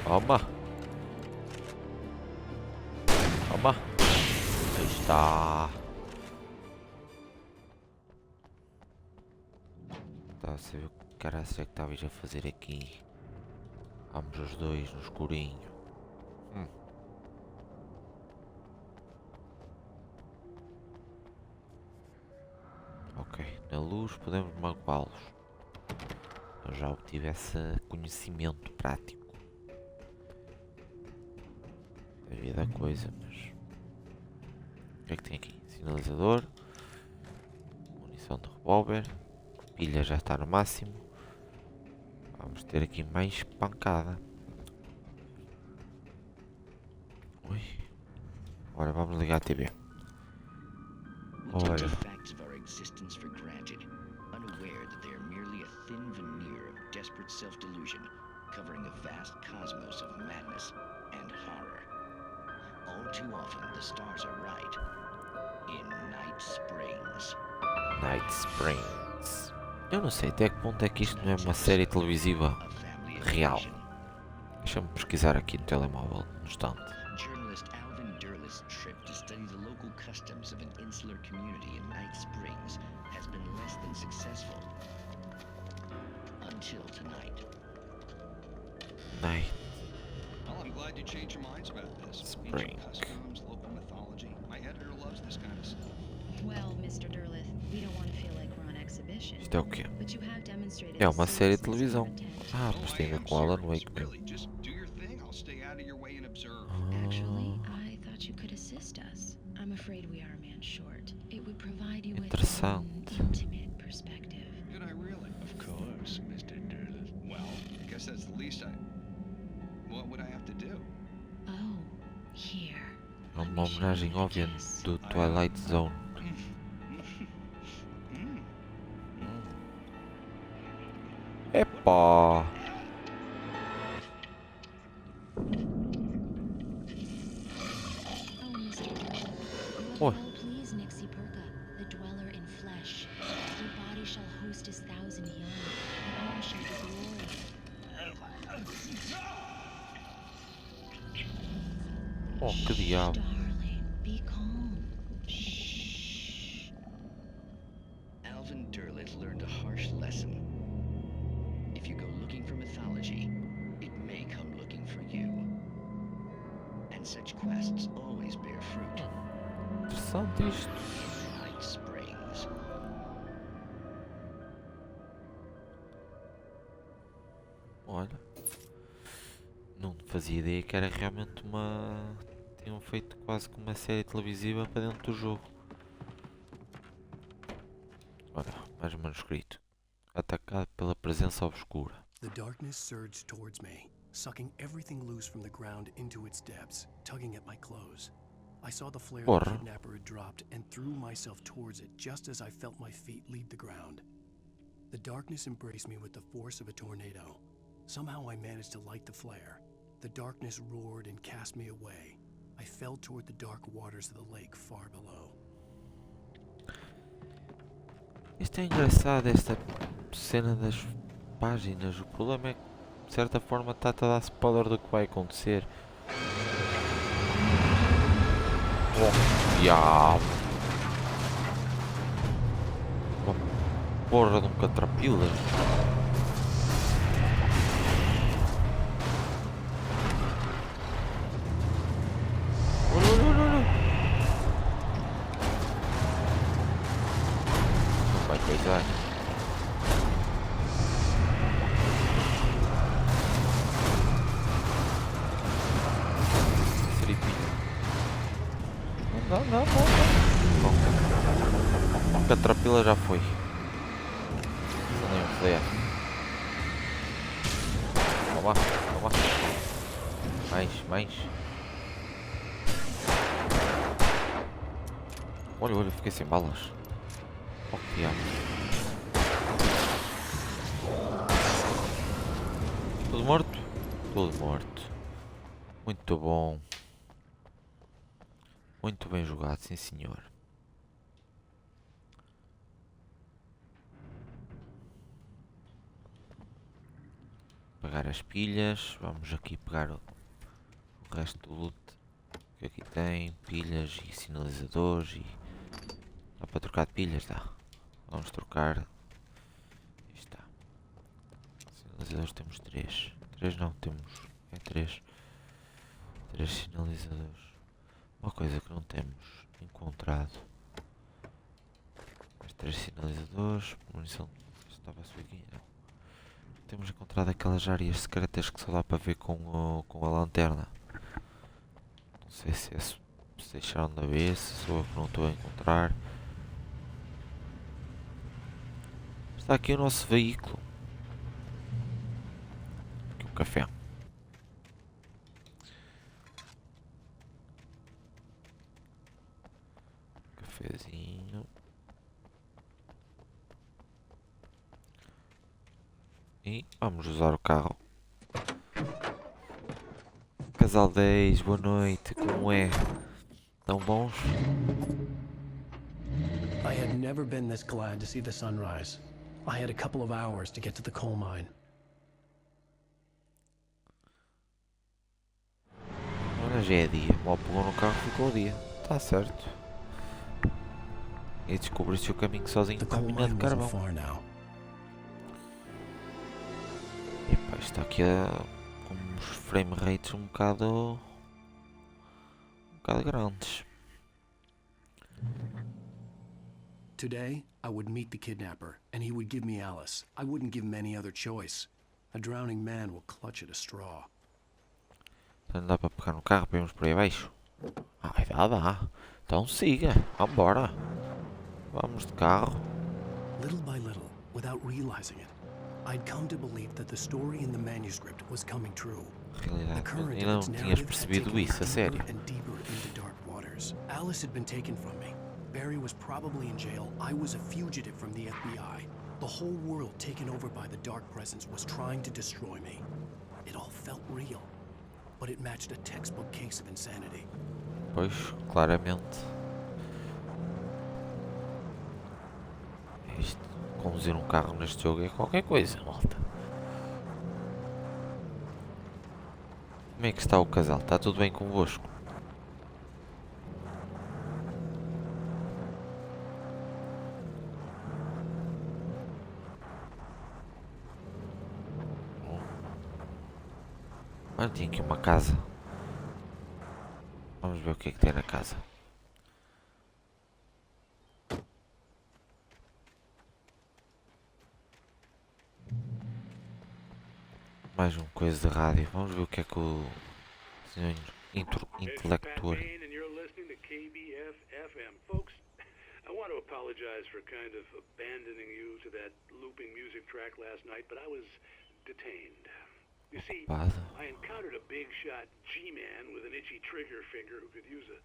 Toma! Toma! Aí está! Tá a saber o que caralho é que estavas a fazer aqui? Vamos os dois no escurinho. Ok, na luz podemos magoá-los. Eu já obtive esse conhecimento prático. Havia da coisa, mas... O que é que tem aqui? Sinalizador. Munição de revólver. Pilha já está no máximo. Vamos ter aqui mais pancada. Ui. Agora vamos ligar a TV. Olha. Facts of our existence for granted, unaware that they are merely a thin veneer of desperate self-delusion, covering a vast cosmos of madness and horror. All too often, the stars are right. In Night Springs. Night Springs. Eu não sei até que ponto é que isto não é uma série televisiva real. Deixa-me pesquisar aqui no telemóvel, no instante. Journalist Alvin Derlis' trip to study the local customs of an insular community in Night Springs has been less than successful. Until tonight. Night. Well, I'm glad you changed your minds about this. Spring. Ancient customs, local mythology. My editor loves this kind of stuff. Well, Mr. Derleth, we don't want to feel like we're on exhibition. Isto é o quê? But you have demonstrated É a uma série de seriousness televisão. of intent. Ah, mas tem a ver com Alan Wake. Really, just do your thing. I'll stay out of your way and observe. Actually, I thought you could assist us. I'm afraid we are a man short. It would provide you with an Interessante. intimate perspective. Could I really? Of course, Mr. Derleth. Well, I guess that's the least I... What would I have to do? Oh, here. É uma homenagem óbvia do Twilight Zone. Epá! Oh, please, Nixie Perka, the dweller in flesh. Your body shall host his 1,000 young, and all shall be glory. Oh, que diabo! Darling, be calm. Alvin Derleth learned a harsh lesson. If you go looking for mythology, it may come looking for you. And such quests always bear fruit. Interessante isto. Night Springs. Olha. Não fazia ideia que era realmente uma... Tinham feito quase como uma série televisiva para dentro do jogo. Olha, mais um manuscrito. Atacado pela presença obscura. The darkness surged towards me, sucking everything loose from the ground into its depths, tugging at my clothes. I saw the flare the kidnapper had dropped and threw myself towards it just as I felt my feet leave the ground. The darkness embraced me with the force of a tornado. Somehow I managed to light the flare. The darkness roared and cast me away. I fell toward the dark waters of the lake far below. Isto é engraçado, esta cena das páginas. O problema é que, de certa forma, está-te a dar spoiler do que vai acontecer. Oh, diabo! Uma porra de um caterpillar. Não vai coisar. Não. A caterpillar já foi. Não nem o flare. Toma. Mais. Olha, fiquei sem balas. Oh, que diabo. Tudo morto? Tudo morto. Muito bom. Muito bem jogado, sim senhor. Pegar as pilhas. Vamos aqui pegar o resto do loot que aqui tem. Pilhas e sinalizadores e... Dá para trocar de pilhas? Dá. Vamos trocar. Aí está. Sinalizadores temos 3. 3 não, temos... É 3. 3 sinalizadores. Uma coisa que não temos encontrado. Mais 3 sinalizadores. Munição. Estava a subir aqui. Não. Temos encontrado aquelas áreas secretas que só dá para ver com a lanterna. Não sei se deixaram de ver, se sou eu que não estou a encontrar. Está aqui o nosso veículo. Aqui o café. Cafezinho. E vamos usar o carro. Casal 10, boa noite, como é? Tão bons? I had never been this glad to see the sunrise. I had a couple of hours to get to the coal mine. Agora já é dia. Mal pegou no carro, ficou o dia. Está certo. E descobriu-se o caminho sozinho The para a coal mina de mine wasn't carvão. far now. Epá, isto aqui é com uns frame rates um bocado grandes. Today, I would meet the kidnapper, and he would give me Alice. I wouldn't give him any other choice. A drowning man will clutch at a straw. Então dá para pegar no carro para irmos por aí abaixo? Ai, dá. Então siga, vambora. Vamos de carro. Little by little, without realizing it, I'd come to believe that the story in the manuscript was coming true. Realidade, The current ainda of its não tinhas narrative had percebido taken me isso, a sério. deeper and deeper into dark waters. Alice had been taken from me. Barry was probably in jail. I was a fugitive from the FBI. The whole world taken over by the dark presence was trying to destroy me. It all felt real, but it matched a textbook case of insanity. Pois, claramente. Isto, conduzir um carro neste jogo é qualquer coisa, malta. Como é que está o casal? Está tudo bem convosco? Mas tinha aqui uma casa. Vamos ver o que é que tem na casa. Mais uma coisa de rádio. Vamos ver o que é que o senhor intelectual. I want to apologize for kind of abandoning you to that looping music track last night, but I was detained. You see, I encountered a big shot G-man with an itchy trigger finger who could use a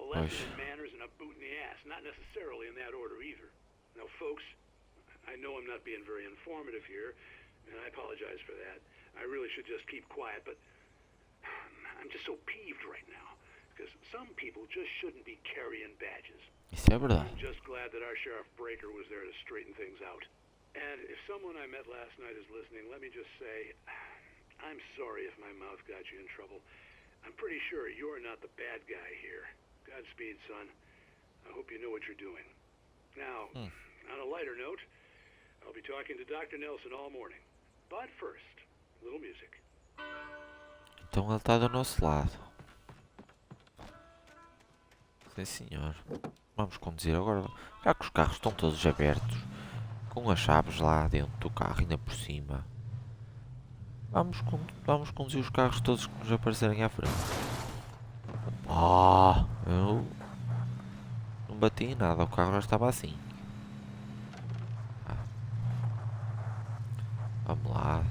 lesson in manners and a boot in the ass. Not necessarily in that order either. Now, folks, I know I'm not being very informative here, and I apologize for that. I really should just keep quiet, but I'm just so peeved right now, because some people just shouldn't be carrying badges. Isso é verdade. I'm just glad that our Sheriff Breaker was there to straighten things out. And if someone I met last night is listening, let me just say, I'm sorry if my mouth got you in trouble. I'm pretty sure you're not the bad guy here. Godspeed, son. I hope you know what you're doing. Now, on a lighter note, I'll be talking to Dr. Nelson all morning. But first, a little music. Então ele está do nosso lado. Sim, senhor. Vamos conduzir agora. Já que os carros estão todos abertos, com as chaves lá dentro do carro, ainda por cima. Vamos conduzir os carros todos que nos aparecerem à frente. Eu não bati em nada, o carro já estava assim. Vamos lá.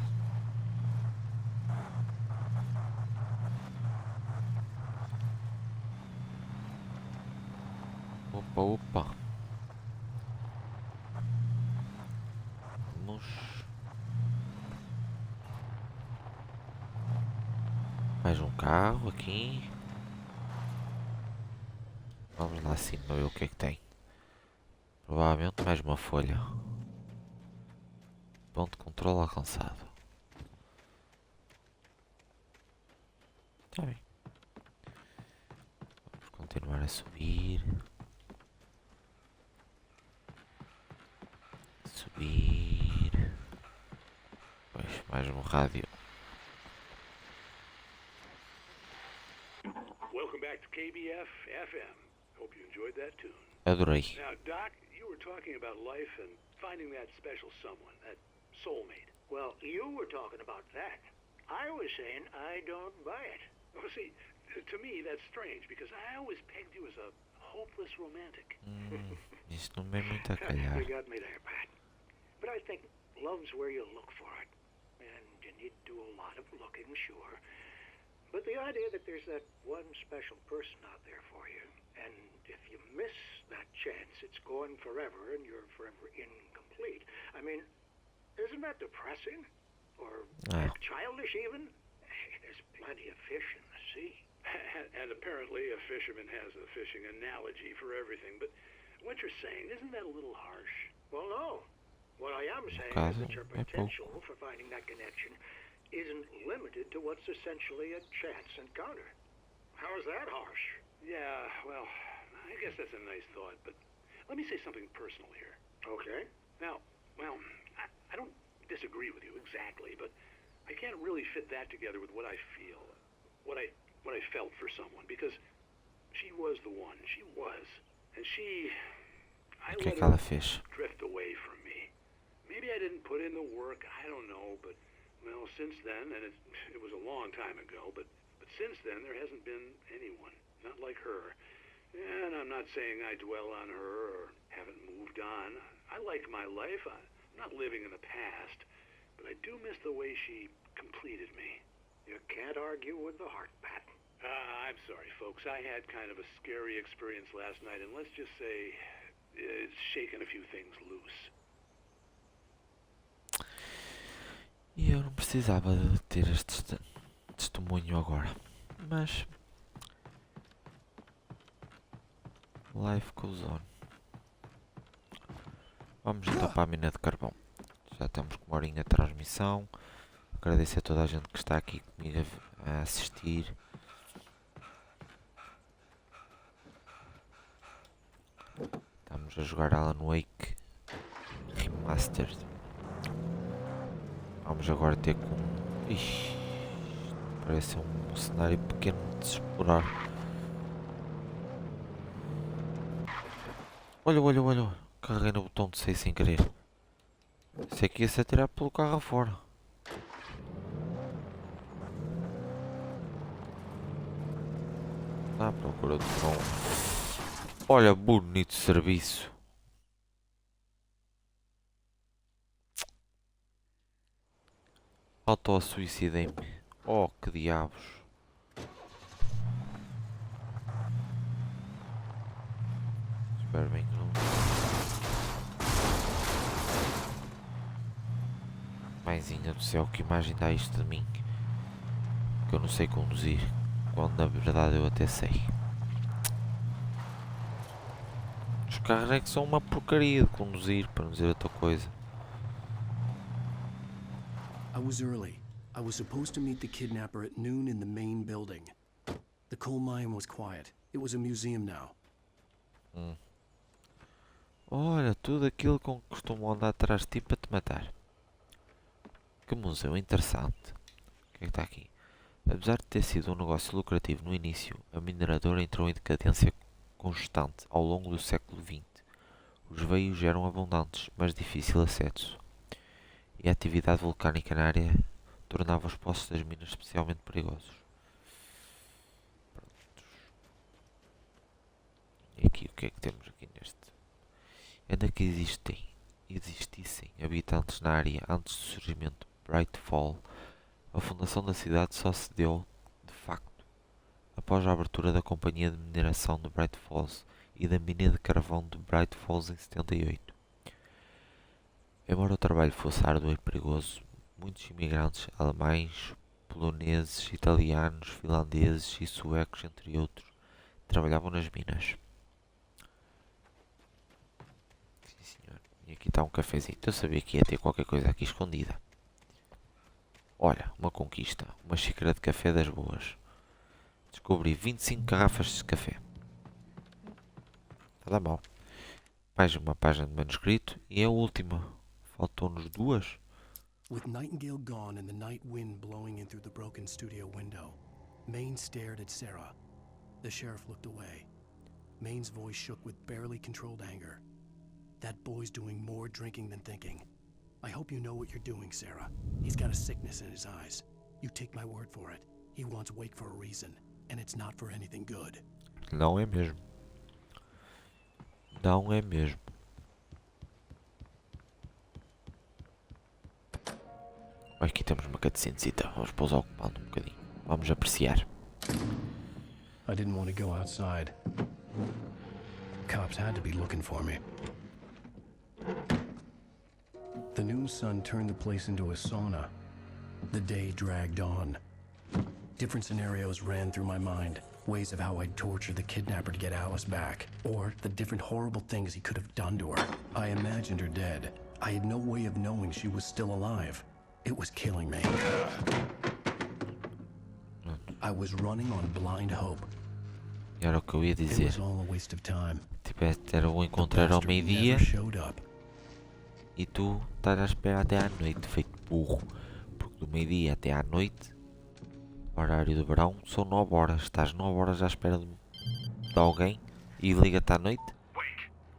Opa. Vamos. Mais um carro aqui. Vamos lá acima ver o que é que tem. Provavelmente mais uma folha. Ponto de controle alcançado. Está bem. Vamos continuar a subir. Pois, mais um rádio. Welcome back to KBF FM. Hope you enjoyed that tune. Adorei. Now, Doc, you were talking about life and finding that special someone, that soulmate. Well, you were talking about that. I was saying I don't buy it. Well, see, to me that's strange because I always pegged you as a hopeless romantic. Isso não é muito a calhar. You got me there, Pat. But I think love's where you look for it. And you need to do a lot of looking, sure. But the idea that there's that one special person out there for you, and if you miss that chance, it's gone forever and you're forever incomplete. I mean, isn't that depressing? Or childish even? Hey, there's plenty of fish in the sea. And apparently a fisherman has a fishing analogy for everything, but what you're saying, isn't that a little harsh? Well, no. What I am saying is that your potential for finding that connection isn't limited to what's essentially a chance encounter. How is that harsh? Yeah, well, I guess that's a nice thought, but let me say something personal here. Okay. Now, well, I don't disagree with you exactly, but I can't really fit that together with what I feel, what I felt for someone, because she was the one. She was. And I let her drift away from me. Maybe I didn't put in the work, I don't know, but, well, since then, and it was a long time ago, but since then there hasn't been anyone, not like her. And I'm not saying I dwell on her or haven't moved on. I like my life. I'm not living in the past, but I do miss the way she completed me. You can't argue with the heart, Pat. I'm sorry, folks. I had kind of a scary experience last night, and let's just say it's shaken a few things loose. E eu não precisava de ter este testemunho agora, mas life goes on. Vamos então para a mina de carvão. Já estamos com uma horinha de transmissão. Agradeço a toda a gente que está aqui comigo a assistir. Estamos a jogar Alan Wake Remastered. Vamos agora ter com... Ixi, parece um cenário pequeno de se explorar. Olha. Carreguei no botão de sair sem querer. Sei que ia se atirar pelo carro afora. À procura do som. Olha, bonito serviço. Auto-suicidei-me. Oh, que diabos. Espero bem que não... Mãezinha do céu, que imagem dá isto de mim? Que eu não sei conduzir. Quando na verdade eu até sei. Os carros é que são uma porcaria de conduzir, para não dizer outra coisa. I was early. I was supposed to meet the kidnapper at noon in the main building. The coal mine was quiet. It was a museum now. Olha, tudo aquilo com que costumam andar atrás de ti para te matar. Que museu interessante. O que é que está aqui? Apesar de ter sido um negócio lucrativo no início, a mineradora entrou em decadência constante ao longo do século XX. Os veios eram abundantes, mas de difícil acesso. E a atividade vulcânica na área tornava os poços das minas especialmente perigosos. Prontos. E aqui, o que é que temos aqui neste? Ainda que existissem habitantes na área antes do surgimento de Brightfall, a fundação da cidade só se deu, de facto, após a abertura da companhia de mineração de Bright Falls e da mina de carvão de Bright Falls em 78. Embora o trabalho fosse árduo e perigoso, muitos imigrantes alemães, poloneses, italianos, finlandeses e suecos, entre outros, trabalhavam nas minas. Sim, senhor. E aqui está um cafezinho. Eu sabia que ia ter qualquer coisa aqui escondida. Olha, uma conquista. Uma xícara de café das boas. Descobri 25 garrafas de café. Nada mal. Mais uma página de manuscrito e a última. Faltam-nos duas. With Nightingale gone and the night wind blowing in through the broken studio window, Maine stared at Sarah. The sheriff looked away. Maine's voice shook with barely controlled anger. That boy's doing more drinking than thinking. I hope you know what you're doing, Sarah. He's got a sickness in his eyes. You take my word for it. He wants Wake for a reason, and it's not for anything good. Não é mesmo. Não é mesmo. Aqui temos uma cutscenecita. Vamos pousar o comando um bocadinho. Vamos apreciar. I didn't want to go outside. Cops had to be looking for me. The noon sun turned the place into a sauna. The day dragged on. Different scenarios ran through my mind. Ways of how I'd torture the kidnapper to get Alice back. Or the different horrible things he could have done to her. I imagined her dead. I had no way of knowing she was still alive. It was killing me. I was running on blind hope. Era o que eu ia It dizer. was all a waste of time. Tipo, era o encontrar ao meio-dia e tu estás à espera até à noite, feito burro. Porque do meio-dia até à noite, horário de verão, são 9 horas. Estás 9 horas à espera de alguém e liga-te à noite.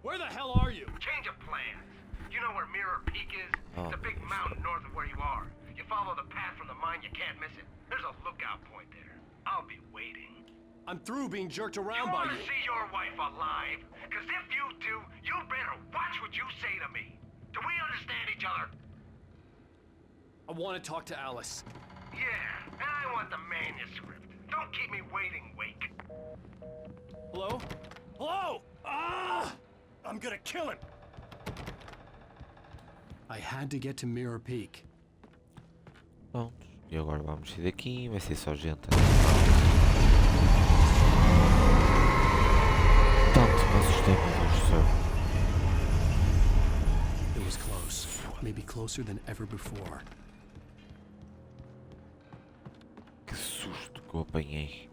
Where the hell are you? Change of plans. You know where Mirror Peak is? It's a big mountain north of where you are. You follow the path from the mine, you can't miss it. There's a lookout point there. I'll be waiting. I'm through being jerked around by You you. want to see your wife alive? Because if you do, you better watch what you say to me. Do we understand each other? I want to talk to Alice. Yeah, and I want the manuscript. Don't keep me waiting, Wake. Hello? Hello? Ah! I'm gonna kill him. I had to get to Mirror Peak. Pronto, e agora vamos sair daqui, vai ser só gente. Tanto me assustei, meu Deus do céu. It was close. Maybe closer than ever before. Que susto que eu apanhei.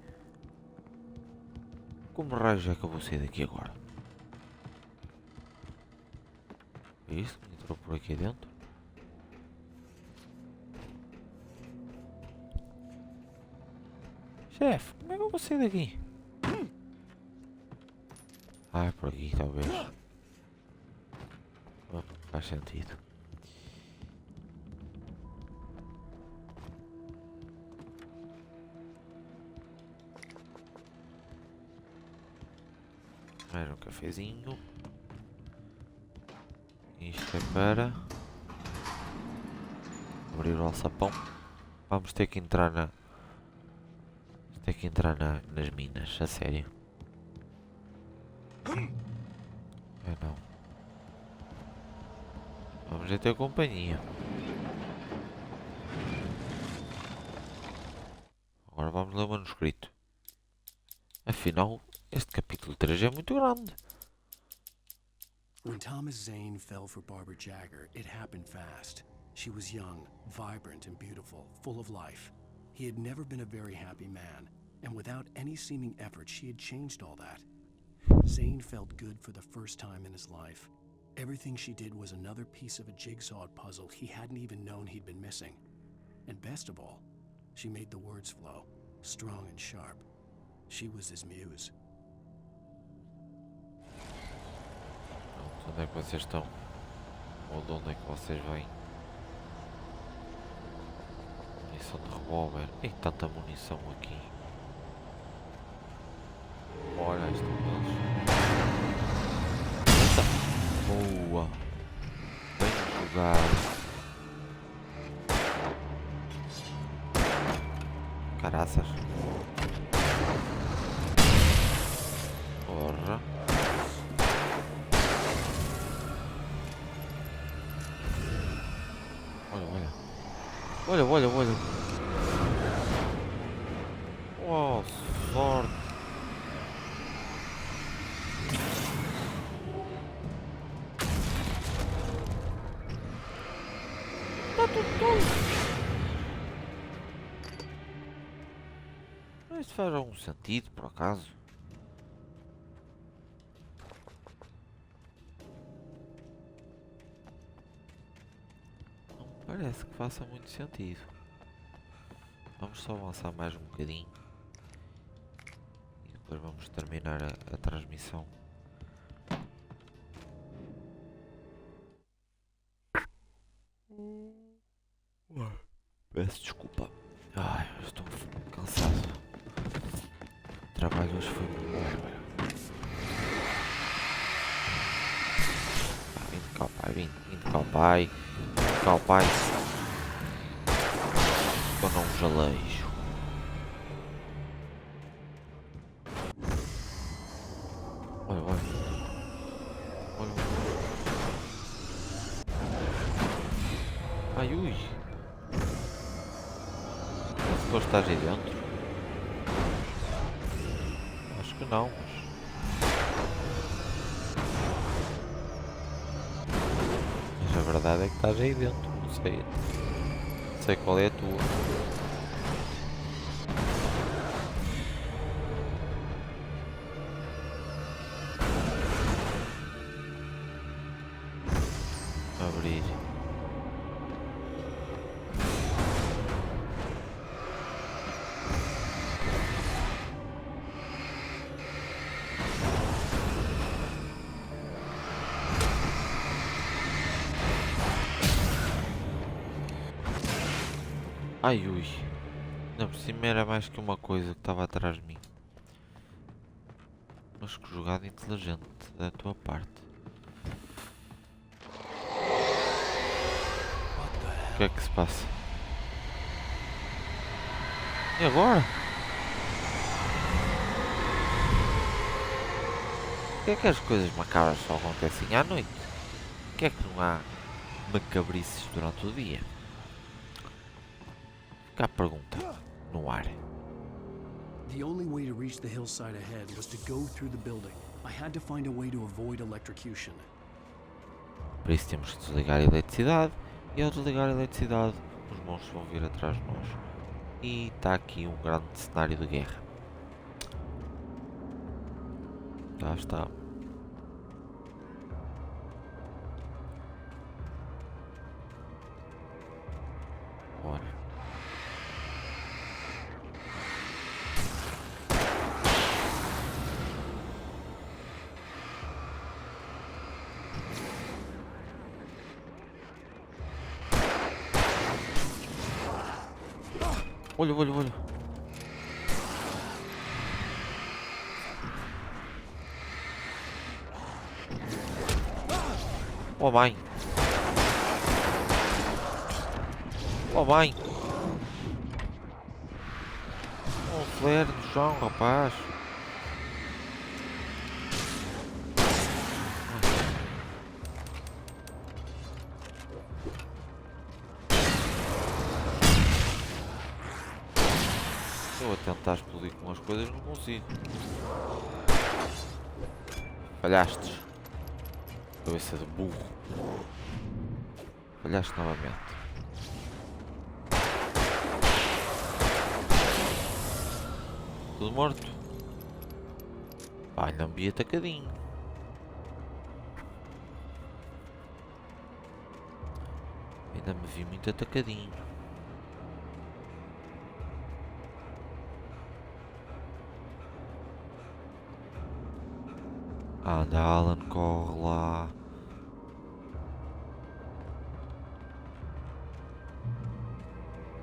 Como raio é que eu vou sair daqui agora? É isto que entrou por aqui dentro? Chefe, como é que eu vou sair daqui? Ah, é por aqui talvez. Oh, faz sentido. Mais um cafezinho. Isto é para abrir o alçapão. Vamos ter que entrar na... Ter que entrar nas minas, a sério. É não. Vamos ter companhia. Agora vamos ler o manuscrito. Afinal, este capítulo 3 é muito grande. When Thomas Zane fell for Barbara Jagger, it happened fast. She was young, vibrant and beautiful, full of life. He had never been a very happy man, and without any seeming effort, she had changed all that. Zane felt good for the first time in his life. Everything she did was another piece of a jigsaw puzzle he hadn't even known he'd been missing. And best of all, she made the words flow, strong and sharp. She was his muse. Onde é que vocês estão? Ou de onde é que vocês vêm? Munição de revólver. E tanta munição aqui. Olha, estão eles. Boa! Bem jogado! Caraças! Porra! Olha, olha, olha. Oh, sorte. Tá tudo todo. Isto faz algum sentido, por acaso? Parece que faça muito sentido. Vamos só avançar mais um bocadinho e depois vamos terminar a transmissão. Peço desculpa. Ai, eu estou cansado. O trabalho hoje foi muito bárbaro. Vem cá, pai, vem cá, pai. Cá, pai. Eu não jalejo. Olha, olha. Olha. Ai, ui. Se tu estás aí dentro? Acho que não. Mas a verdade é que estás aí dentro. Não sei. Não sei qual é a tua. Ai ui. Não, por cima era mais que uma coisa que estava atrás de mim. Mas que jogada inteligente da tua parte. O que é que se passa? E agora? Por que é que as coisas macabras só acontecem à noite? Por que é que não há macabrices durante o dia? Fica a pergunta no ar. The only way to reach the hillside ahead was to go through the building. I had to find a way to avoid electrocution. Para isso temos que desligar a eletricidade. E ao desligar a eletricidade, os monstros vão vir atrás de nós. E está aqui um grande cenário de guerra. Já está. Bora. Olha, olha, olha. Oh mãe. Oh mãe. Um flare no chão, rapaz. Eu a tentar explodir com as coisas não consigo. Falhaste. Cabeça de burro. Falhaste novamente. Tudo morto. Pá, não vi atacadinho. Ainda me vi muito atacadinho. Anda, Alan, corre lá.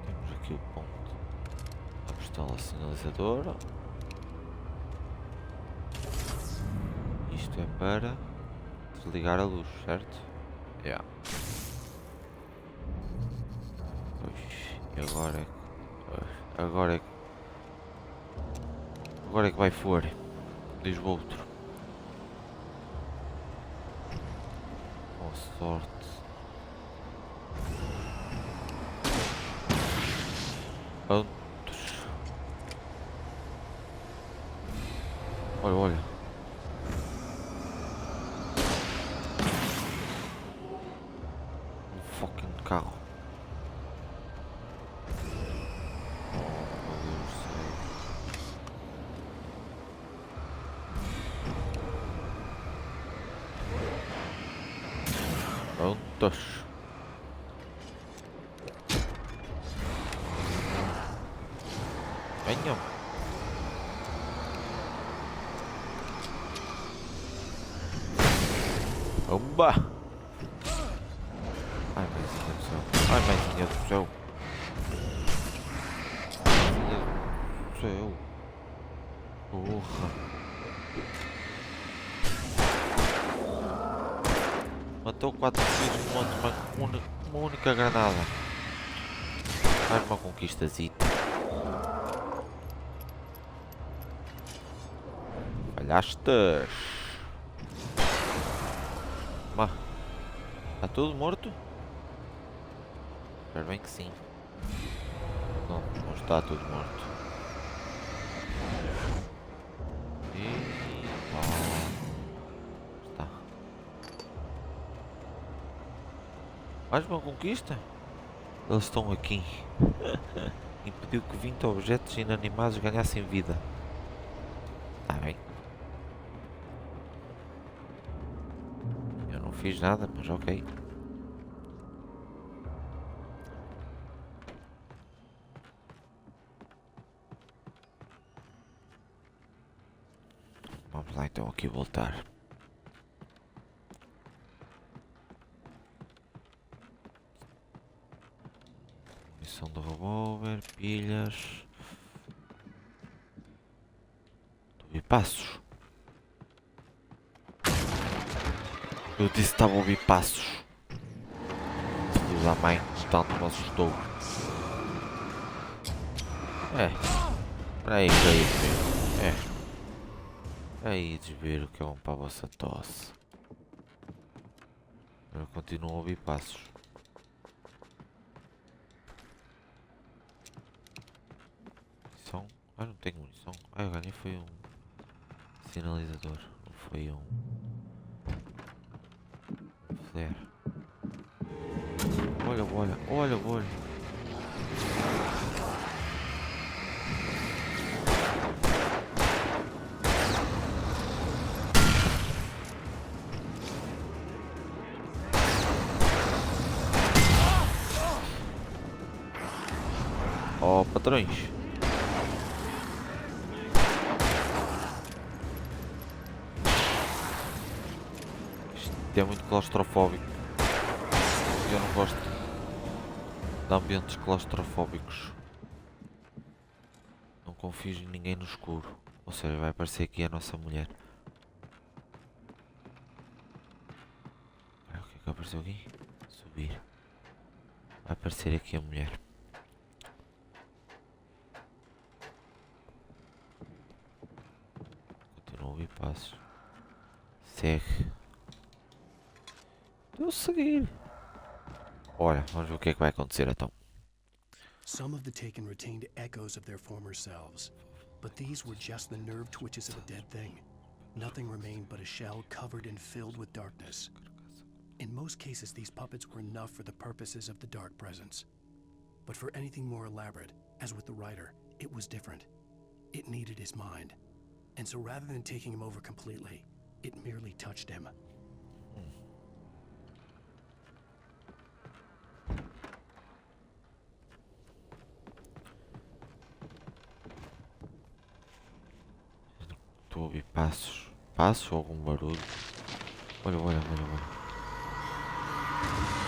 Temos aqui o ponto. A pistola sinalizadora. Isto é para desligar a luz, certo? Yeah. Pois, e agora é que... Agora é que vai for. Diz o outro. Sorte. Antes. Olha, olha. Um fucking carro. Oh, meu Deus do céu. Prontos. Venham. Oba! Ai, mãezinha do céu. Ai, mãezinha do céu. Mãezinha do céu. Porra. Matou 4 filhos com uma única granada. Mais uma conquistazita. Falhastes. Mas está tudo morto? Espero bem que sim. Não, não está tudo morto. E está. Mais uma conquista? Eles estão aqui. Impediu que 20 objetos inanimados ganhassem vida. Está bem. Eu não fiz nada, mas ok. Vamos lá então aqui voltar. Munição de revólver, pilhas. Estou a ouvir passos. Eu disse que estava a ouvir passos. Filho da mãe, tanto me assustou. Para aí, desviro. Aí, desviro que é bom para a vossa tosse. Eu continuo a ouvir passos. Munição? Ah, não tenho munição. Ah, eu ganhei foi um sinalizador. Não foi um flare. Olha. Oh, patrões. Isto é muito claustrofóbico. Eu não gosto de ambientes claustrofóbicos. Não confio em ninguém no escuro. Ou seja, vai aparecer aqui a nossa mulher. O que é que apareceu aqui? Subir. Vai aparecer aqui a mulher. Continua a ouvir passos. Segue. Estou a seguir. Olha, vamos ver o que é que vai acontecer então. Some of the Taken retained echoes of their former selves, but these were just the nerve twitches of a dead thing. Nothing remained but a shell covered and filled with darkness. In most cases, these puppets were enough for the purposes of the dark presence. But for anything more elaborate, as with the writer, it was different. It needed his mind. And so rather than taking him over completely, it merely touched him. Estou a ouvir passos. Passos ou algum barulho? Olha.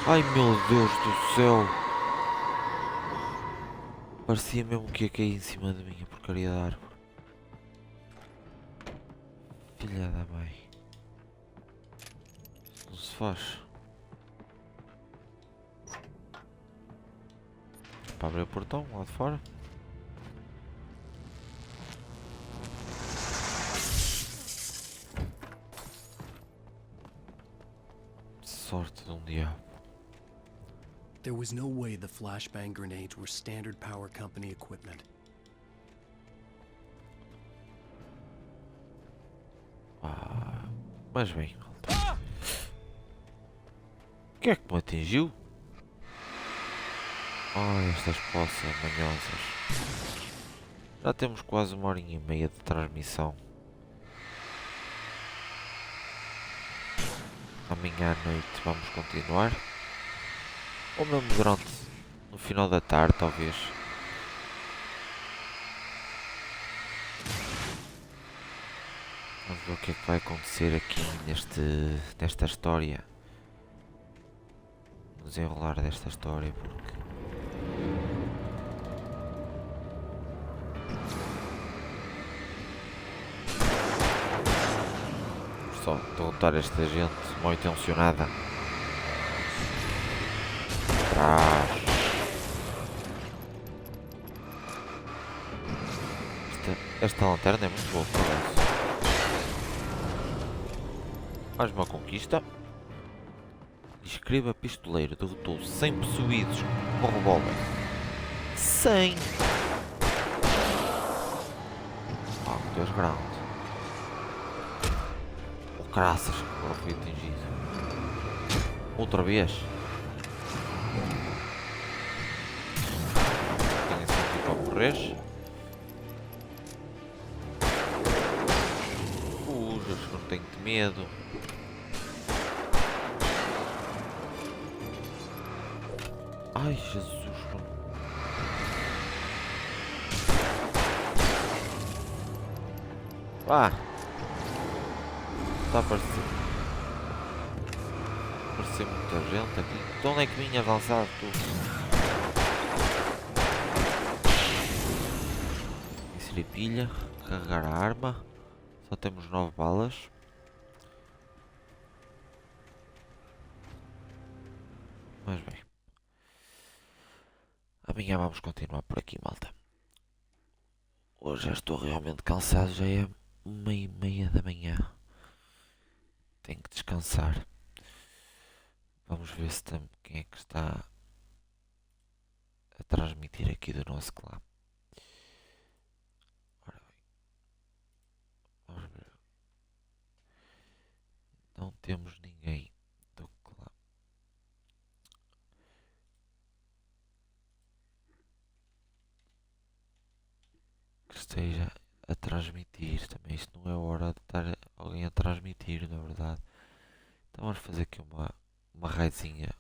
Ai meu Deus do céu! Parecia mesmo que ia cair em cima de mim a porcaria da árvore. Filha da mãe. Isso não se faz. Para abrir o portão lá de fora. Sorte de diabo. There was no way the flashbang grenades were standard power company equipment. Mas bem, malta. O que é que me atingiu? Estas poças manhosas. Já temos quase 1h30 de transmissão. Amanhã à noite vamos continuar. Ou mesmo durante, no final da tarde, talvez. Vamos ver o que é que vai acontecer aqui nesta história. No desenrolar desta história, porque... Só derrotar esta gente mal intencionada. Esta lanterna é muito boa. Mais uma conquista. Escreva pistoleiro. Derrotou 100 possuídos com revólver. 100! Deus grande. Oh, graças, agora fui atingido. Outra vez. Tenho esse aqui para morrer. Fujas, não tenho de medo. Ai, Jesus. Está a aparecer muita gente aqui. De onde é que vinhas lançar tu? bateria pilha. Carregar a arma. Só temos 9 balas. Mas bem. Amanhã vamos continuar por aqui, malta. Hoje já estou realmente cansado. Já é 1h30 da manhã. Tenho que descansar. Vamos ver se tem, quem é que está a transmitir aqui do nosso clã. Ora bem. Vamos ver. Não temos ninguém do clã. Que esteja a transmitir. Também isto não é hora de estar alguém a transmitir, na verdade. Então vamos fazer aqui uma raidzinha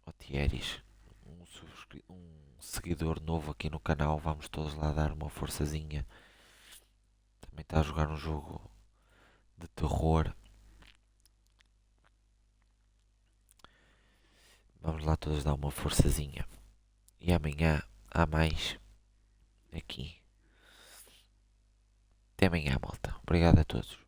ao Thieris. Um seguidor novo aqui no canal. Vamos todos lá dar uma forçazinha. Também está a jogar um jogo de terror. Vamos lá todos dar uma forçazinha. E amanhã há mais aqui. Até amanhã, malta. Obrigado a todos.